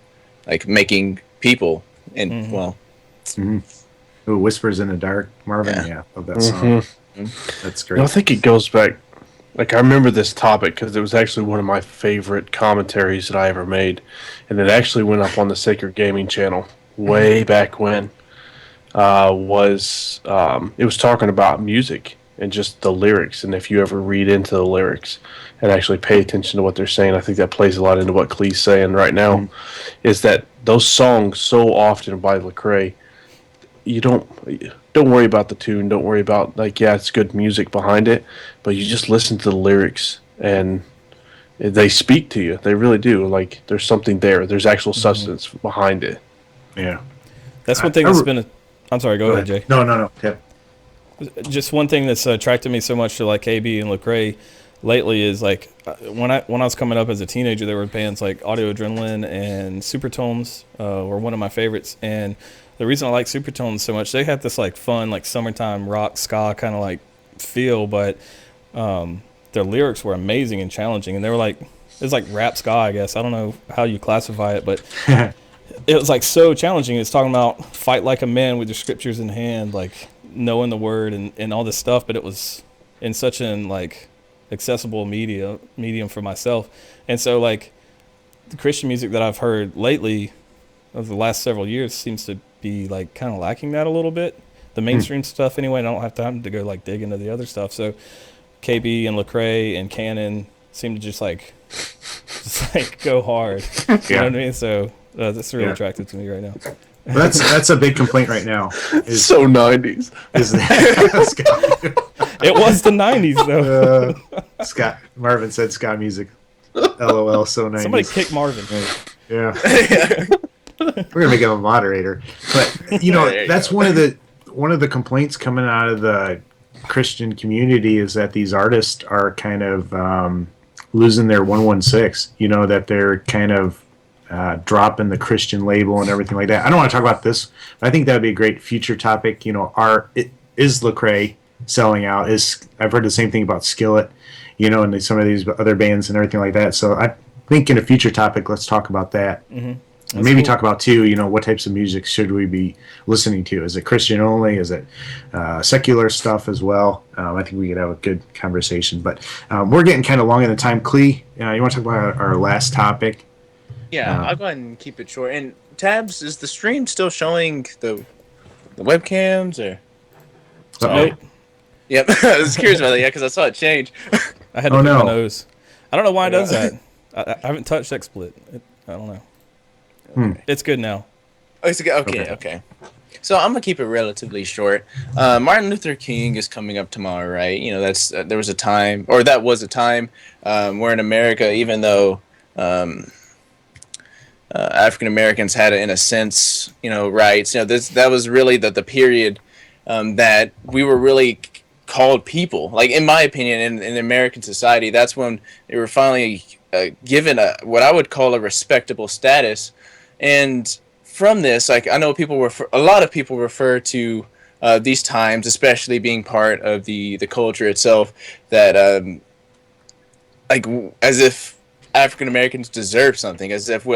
like making people. And well, Ooh, Whispers in the Dark, Marvin. Yeah, love that song. That's great. I think it goes back. Like I remember this topic because it was actually one of my favorite commentaries that I ever made, and it actually went up on the Sacred Gaming channel way back when. It was talking about music and just the lyrics, and if you ever read into the lyrics and actually pay attention to what they're saying, I think that plays a lot into what Clee's saying right now. Is that those songs so often by Lecrae, you don't worry about the tune, don't worry about it's good music behind it, but you just listen to the lyrics and they speak to you. They really do. Like there's something there. There's actual substance behind it. Yeah. That's one thing that's been. I'm sorry. Go ahead, Jay. No. Yeah. Just one thing that's attracted me so much to like KB and Lecrae lately is like when I was coming up as a teenager, there were bands like Audio Adrenaline and Supertones were one of my favorites. And the reason I like Supertones so much, they had this like fun like summertime rock ska kind of like feel, but their lyrics were amazing and challenging, and they were like it was like rap ska, I guess. I don't know how you classify it, but it was like so challenging. It's talking about fight like a man with your scriptures in hand, like knowing the word and all this stuff, but it was in such an like accessible medium for myself. And so like the Christian music that I've heard lately over the last several years seems to be like kind of lacking that a little bit, the mainstream stuff anyway, and I don't have time to go like dig into the other stuff. So KB and Lecrae and Cannon seem to just like go hard. You know what I mean? So that's really attractive to me right now. Well, that's a big complaint right now. Is So 90s. It was the 90s though. Scott Marvin said ska music. LOL. So 90s. Somebody kick Marvin. Yeah. We're gonna make him a moderator. But you know, that's one of the complaints coming out of the Christian community is that these artists are kind of losing their 116. You know, that they're kind of dropping the Christian label and everything like that. I don't want to talk about this, but I think that would be a great future topic. You know, is Lecrae selling out? I've heard the same thing about Skillet, you know, and some of these other bands and everything like that. So I think in a future topic, let's talk about that. And maybe talk about too, what types of music should we be listening to? Is it Christian only? Is it secular stuff as well? I think we could have a good conversation. But we're getting kind of long in the time. Clee, you want to talk about our last topic? Yeah, I'll go ahead and keep it short. And Tabs, is the stream still showing the webcams or? Nope. Yep, I was curious about that. Yeah, because I saw it change. I had to pick my nose. I don't know why it does that. I haven't touched XSplit. I don't know. It's good now. Oh, it's okay. Okay. So I'm gonna keep it relatively short. Martin Luther King is coming up tomorrow, right? That's there was a time, or that was a time, where in America, even though African Americans had, in a sense, rights. That was really the period that we were really called people. Like, in my opinion, in American society, that's when they were finally given what I would call a respectable status. And from this, like, I know a lot of people refer to these times, especially being part of the culture itself, that like, as if African Americans deserve something, as if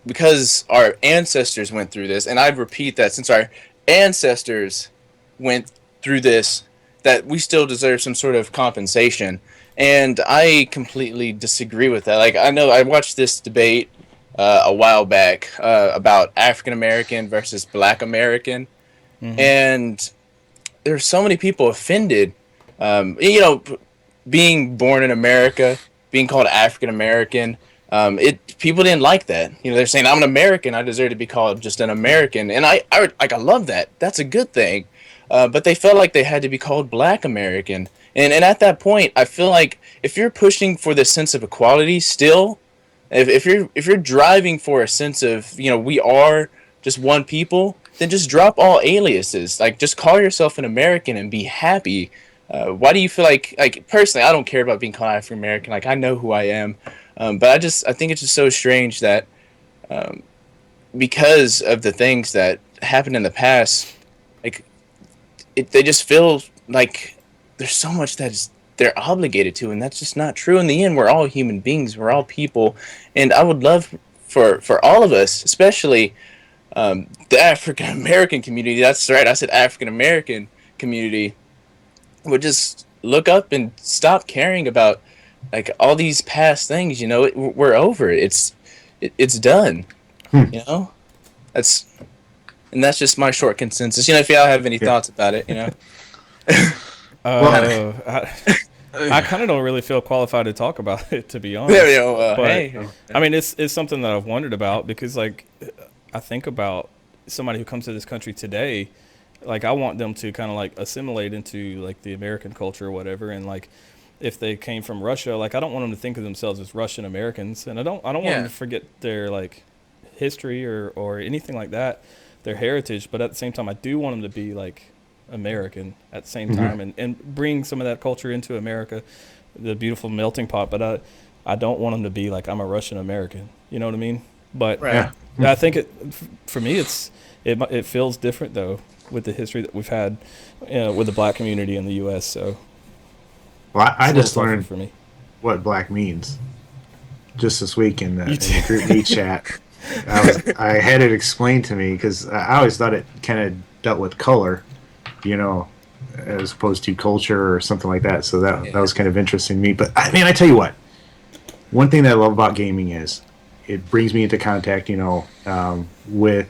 because our ancestors went through this, and I repeat that, since our ancestors went through this, that we still deserve some sort of compensation. And I completely disagree with that. Like, I know I watched this debate a while back about African American versus Black American, and there's so many people offended. Being born in America, being called African American, people didn't like that. They're saying, I'm an American, I deserve to be called just an American, and I love that. That's a good thing. But they felt like they had to be called Black American, and at that point, I feel like if you're pushing for this sense of equality, still, if you're driving for a sense of we are just one people, then just drop all aliases. Like, just call yourself an American and be happy. Why do you feel like personally, I don't care about being called African American. Like, I know who I am, but I think it's just so strange that because of the things that happened in the past, like, they just feel like there's so much that they're obligated to, and that's just not true. In the end, we're all human beings. We're all people, and I would love for all of us, especially the African American community. That's right, I said African American community, would just look up and stop caring about like all these past things. We're over it. It's done. That's just my short consensus. If y'all have any thoughts about it, I kind of don't really feel qualified to talk about it, to be honest. I mean, it's something that I've wondered about, because like I think about somebody who comes to this country today. Like, I want them to kind of like assimilate into like the American culture or whatever, and like if they came from Russia, like I don't want them to think of themselves as Russian Americans, and I don't want them to forget their like history or anything like that, their heritage. But at the same time, I do want them to be like American at the same time, and bring some of that culture into America, the beautiful melting pot. But I don't want them to be like, I'm a Russian American. You know what I mean? But I think for me it feels different though, with the history that we've had with the Black community in the U.S. So, well, I just learned for me what Black means just this week in the group meet chat. I had it explained to me, because I always thought it kind of dealt with color, as opposed to culture or something like that. So that was kind of interesting to me. But I mean, I tell you what, one thing that I love about gaming is it brings me into contact, with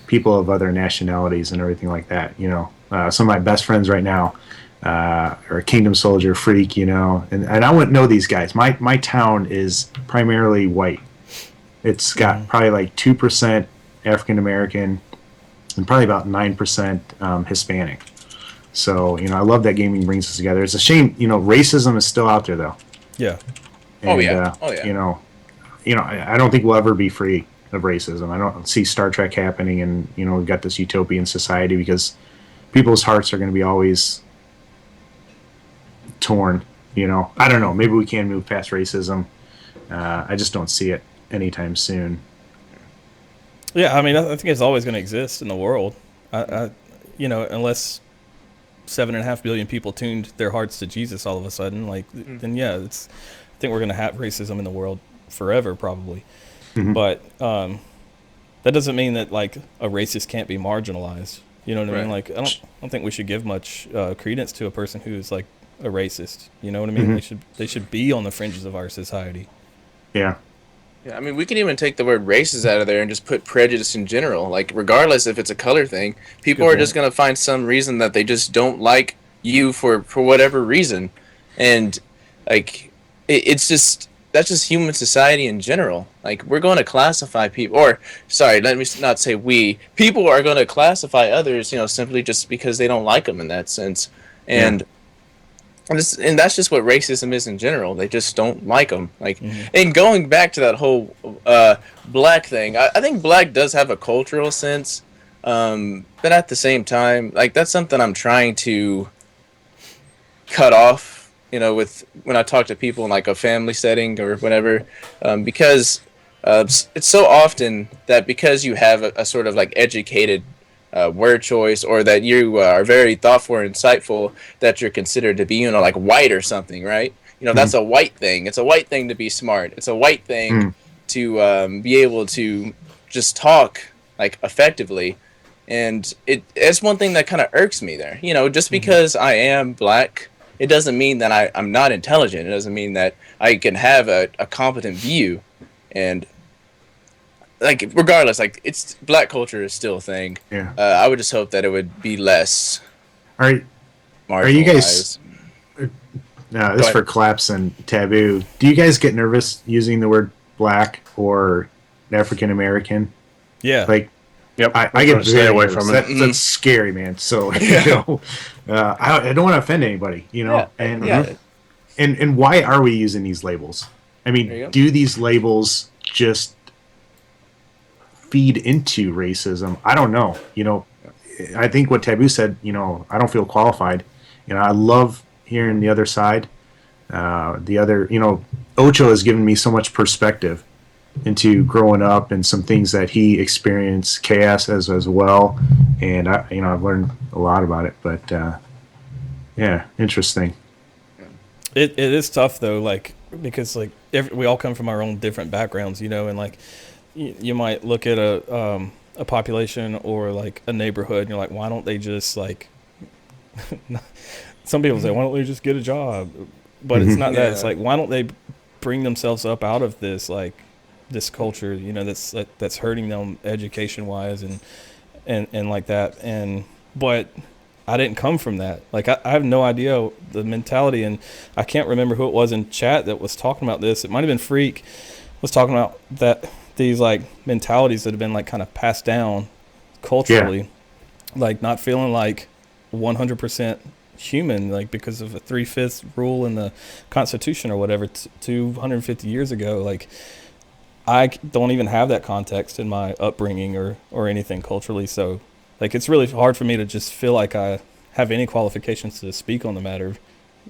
people of other nationalities and everything like that. Some of my best friends right now are a Kingdom Soldier freak, and I wouldn't know these guys. My town is primarily white. It's got probably like 2% African American and probably about 9% Hispanic. So, I love that gaming brings us together. It's a shame, racism is still out there though. Yeah. And, I don't think we'll ever be free of racism. I don't see Star Trek happening, and we've got this utopian society, because people's hearts are going to be always torn. I don't know. Maybe we can move past racism. I just don't see it anytime soon. Yeah, I mean, I think it's always going to exist in the world. Unless 7.5 billion people tuned their hearts to Jesus all of a sudden, then I think we're going to have racism in the world forever, probably. But that doesn't mean that like a racist can't be marginalized. You know what I mean? Like I don't think we should give much credence to a person who's like a racist. You know what I mean? They should be on the fringes of our society. Yeah. Yeah, I mean, we can even take the word racist out of there and just put prejudice in general. Like, regardless if it's a color thing, people are just going to find some reason that they just don't like you for whatever reason. And, like, it's just, that's just human society in general. Like, we're going to classify people, or, sorry, let me not say we. People are going to classify others, you know, simply just because they don't like them in that sense. And... And that's just what racism is in general. They just don't like them. Like, and going back to that whole black thing, I think black does have a cultural sense, but at the same time, like that's something I'm trying to cut off. You know, with when I talk to people in like a family setting or whatever, because it's so often that because you have a sort of like educated word choice, or that you are very thoughtful or insightful, that you're considered to be, you know, like white or something, right? You know, that's a white thing. It's a white thing to be smart. It's a white thing to be able to just talk like effectively. And it's one thing that kind of irks me there. You know, just because I am black, it doesn't mean that I'm not intelligent. It doesn't mean that I can have a competent view. And like regardless, like it's black culture is still a thing. Yeah. I would just hope that it would be less. Are you guys? marginalized. No, this is for Collapse and Taboo. Do you guys get nervous using the word black or African American? Yeah. Like, Yep. I get stay away from it. That's scary, man. So you know, I don't want to offend anybody, you know. And why are we using these labels? I mean, do these labels just feed into racism? I don't know. You know, I think what Taboo said, you know, I don't feel qualified. You know, I love hearing the other side. You know, Ocho has given me so much perspective into growing up and some things that he experienced, chaos as well. And I've learned a lot about it, but yeah, interesting. It is tough though, like, because like we all come from our own different backgrounds, you know, and like you might look at a population or like a neighborhood and you're like, why don't they just like some people say, why don't they just get a job? But it's not that. It's like, why don't they bring themselves up out of this like this culture, you know, that's hurting them education wise and like that. And but I didn't come from that. Like I have no idea the mentality, and I can't remember who it was in chat that was talking about this. It might have been Freak was talking about that these like mentalities that have been like kind of passed down culturally, like not feeling like 100% human, like because of a 3/5 rule in the Constitution or whatever 250 years ago. Like I don't even have that context in my upbringing or anything culturally. So like it's really hard for me to just feel like I have any qualifications to speak on the matter.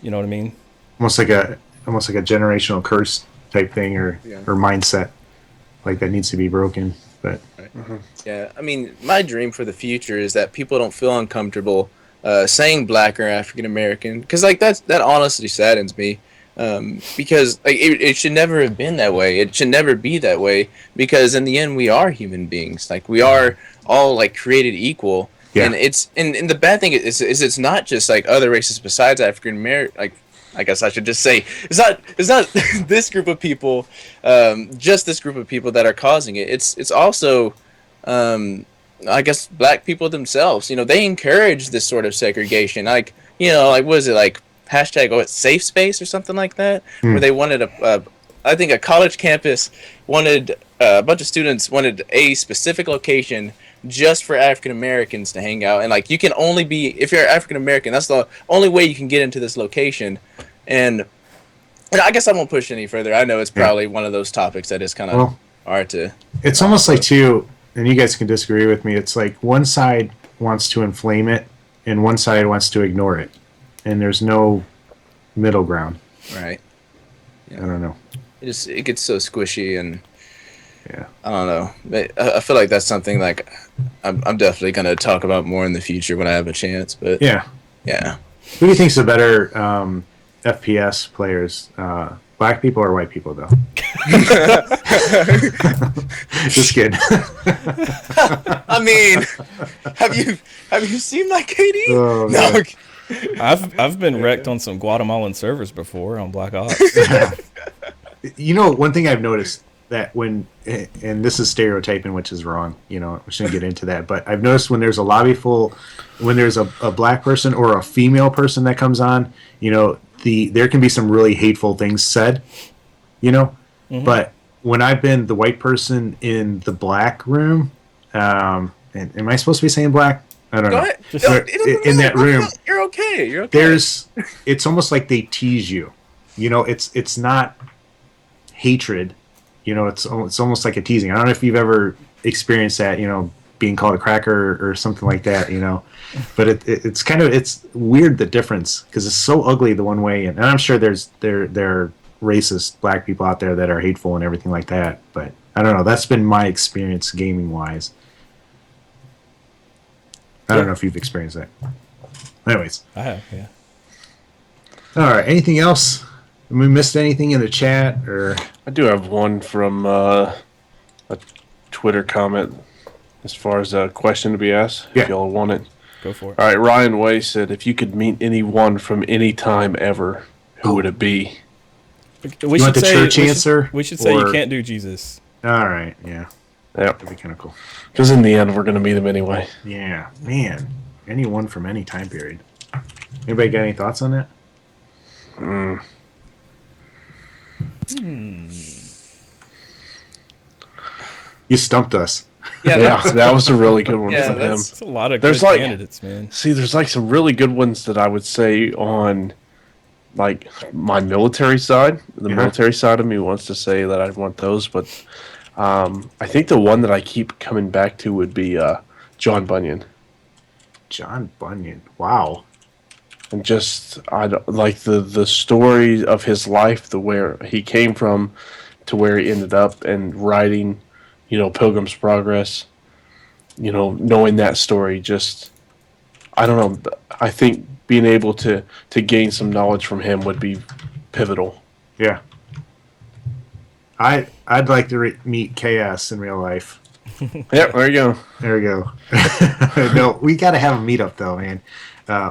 You know what I mean? Almost like a generational curse type thing or mindset, like that needs to be broken. But yeah, I mean, my dream for the future is that people don't feel uncomfortable saying black or African American, because like that honestly saddens me. Because like it should never have been that way. It should never be that way, because in the end we are human beings. Like we are all like created equal. Yeah. And it's and the bad thing is it's not just like other races besides African American. Like I guess I should just say it's not this group of people, just this group of people that are causing it. It's also I guess black people themselves. You know, they encourage this sort of segregation. Like, you know, like what is it, like hashtag safe space or something like that, where they wanted I think a college campus wanted a bunch of students wanted a specific location just for African Americans to hang out, and like you can only be, if you're African American, that's the only way you can get into this location. And I guess I won't push any further. I know it's probably one of those topics that is kind of hard to. It's almost like too, and you guys can disagree with me. It's like one side wants to inflame it, and one side wants to ignore it, and there's no middle ground. Right. Yeah. I don't know. It gets so squishy, and I don't know. I feel like that's something like I'm definitely gonna talk about more in the future when I have a chance. But yeah. Who do you think's the better FPS players, Black people or white people, though? Just kidding. I mean, have you seen my KD? Oh, No. man. I've been wrecked on some Guatemalan servers before on Black Ops. You know, one thing I've noticed that when, and this is stereotyping, which is wrong, you know, we shouldn't get into that, but I've noticed when there's a lobby full, when there's a black person or a female person that comes on, you know, there can be some really hateful things said, you know, but when I've been the white person in the black room, and am I supposed to be saying black? I don't Go know. ahead. In that room, You're okay. You're okay. It's almost like they tease you, you know, it's not hatred, you know, it's almost like a teasing. I don't know if you've ever experienced that, you know, being called a cracker or something like that, you know, but it's kind of, it's weird, the difference, because it's so ugly the one way, and I'm sure there are racist black people out there that are hateful and everything like that, but I don't know, that's been my experience gaming wise. I don't know if you've experienced that. Anyways, I have, yeah. all right, anything else? Have we missed anything in the chat? Or I do have one from a Twitter comment as far as a question to be asked, Yeah. if y'all want it. Go for it. All right, Ryan Way said, if you could meet anyone from any time ever, who would it be? We want the church answer, We should say or- you can't do Jesus. all right, yeah, Yep. that'd be kind of cool. Because in the end, we're going to meet him anyway. Yeah, man, anyone from any time period. Anybody got any thoughts on that? You stumped us. Yeah, that was a really good one Yeah, from him. that's- It's a lot of There's good like- candidates, man. See, there's like some really good ones that I would say on like my military side. The Yeah. military side of me wants to say that I want those, but I think the one that I keep coming back to would be John Bunyan. John Bunyan. Wow. And just like the story of his life, the where he came from to where he ended up, and writing, you know, Pilgrim's Progress. You know, knowing that story, just I don't know. I think being able to gain some knowledge from him would be pivotal. Yeah. I'd like to meet KS in real life. Yep, there you go. There we go. No, we got to have a meetup though, man.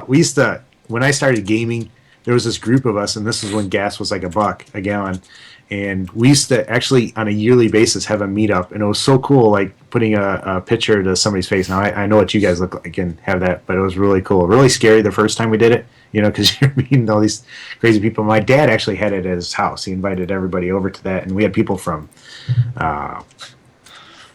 We used to, when I started gaming, there was this group of us, and this is when gas was like $1 a gallon. And we used to actually, on a yearly basis, have a meetup, and it was so cool, like putting a picture to somebody's face. Now, I know what you guys look like and have that, but it was really cool. Really scary the first time we did it, you know, because you're meeting all these crazy people. My dad actually had it at his house. He invited everybody over to that, and we had people from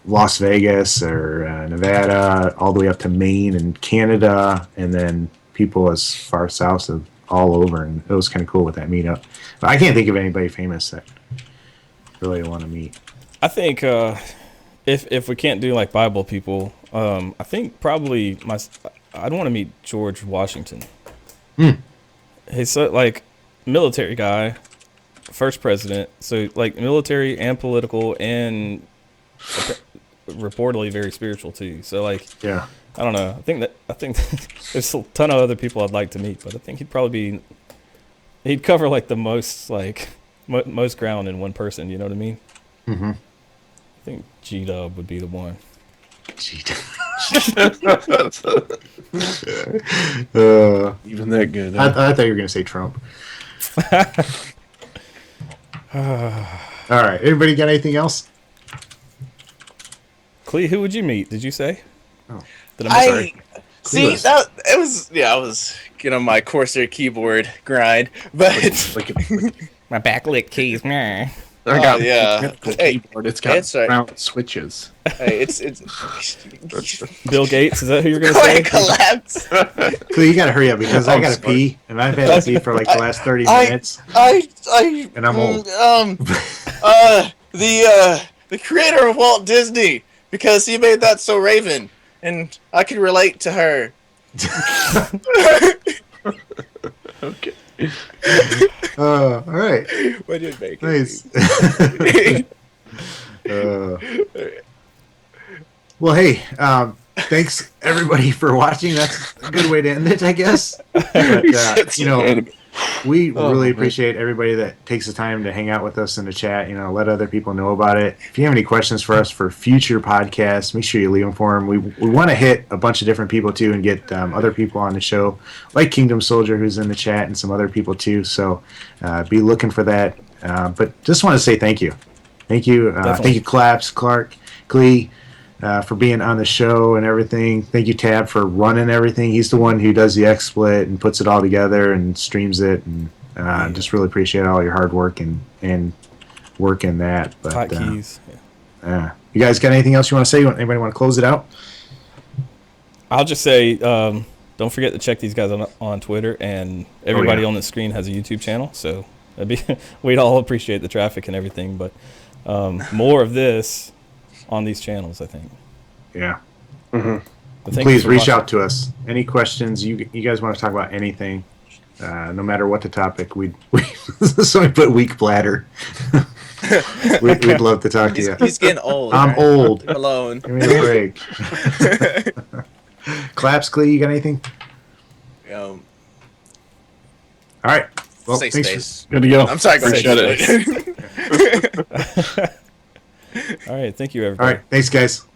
Las Vegas or Nevada, all the way up to Maine and Canada, and then people as far south of all over, and it was kind of cool with that meetup. But I can't think of anybody famous that really want to meet. I think if we can't do like Bible people, I think probably I'd want to meet George Washington. He's so, like military guy, first president, so like military and political and reportedly very spiritual too. So like, Yeah. I don't know. I think there's a ton of other people I'd like to meet, but I think he'd cover like the most most ground in one person. You know what I mean? Mm-hmm. I think G-Dub would be the one. Even that good. I thought you were going to say Trump. All right. Everybody got anything else? Clee, who would you meet? Did you say? Oh. Did I miss it? See Clueless. that it was I was getting on my Corsair keyboard grind, but My backlit keys. Meh. I got yeah. Hey, keyboard. It's got it's right. round switches. hey, it's Bill Gates, is that who you're gonna quite say? collapse. Cleo, you got to hurry up because I Oh, got to sorry. pee, and I've had to pee for like the last 30 minutes. I And I'm old. The creator of Walt Disney, because he made That So Raven, and I can relate to her. Okay. All right. What did make Nice. Well, hey, thanks everybody for watching. That's a good way to end it, I guess. But, you know, We Oh, really man. appreciate everybody that takes the time to hang out with us in the chat. Let other people know about it. If you have any questions for us for future podcasts, make sure you leave them for them. We want to hit a bunch of different people too and get other people on the show, like Kingdom Soldier, who's in the chat, and some other people too. So be looking for that. But just want to say thank you. Thank you. Thank you, Claps, Clark, Glee. For being on the show and everything. Thank you, Tab, for running everything. He's the one who does the XSplit and puts it all together and streams it. And just really appreciate all your hard work and work in that. But, Hotkeys. you guys got anything else you want to say? Anybody want to close it out? I'll just say, don't forget to check these guys on Twitter, and everybody on the screen has a YouTube channel. So we'd all appreciate the traffic and everything. But more of this on these channels, I think. Yeah. Mm-hmm. Please reach out to us. Any questions? You guys want to talk about anything? No matter what the topic, we so we put weak bladder. we'd love to talk to you. He's getting old. I'm old. Leave him alone. Give me a break. Claps, Clee, you got anything? All right. Well, Safe thanks space. Good to go. I'm sorry, Appreciate it. All right. Thank you, All everybody. right. Thanks, guys.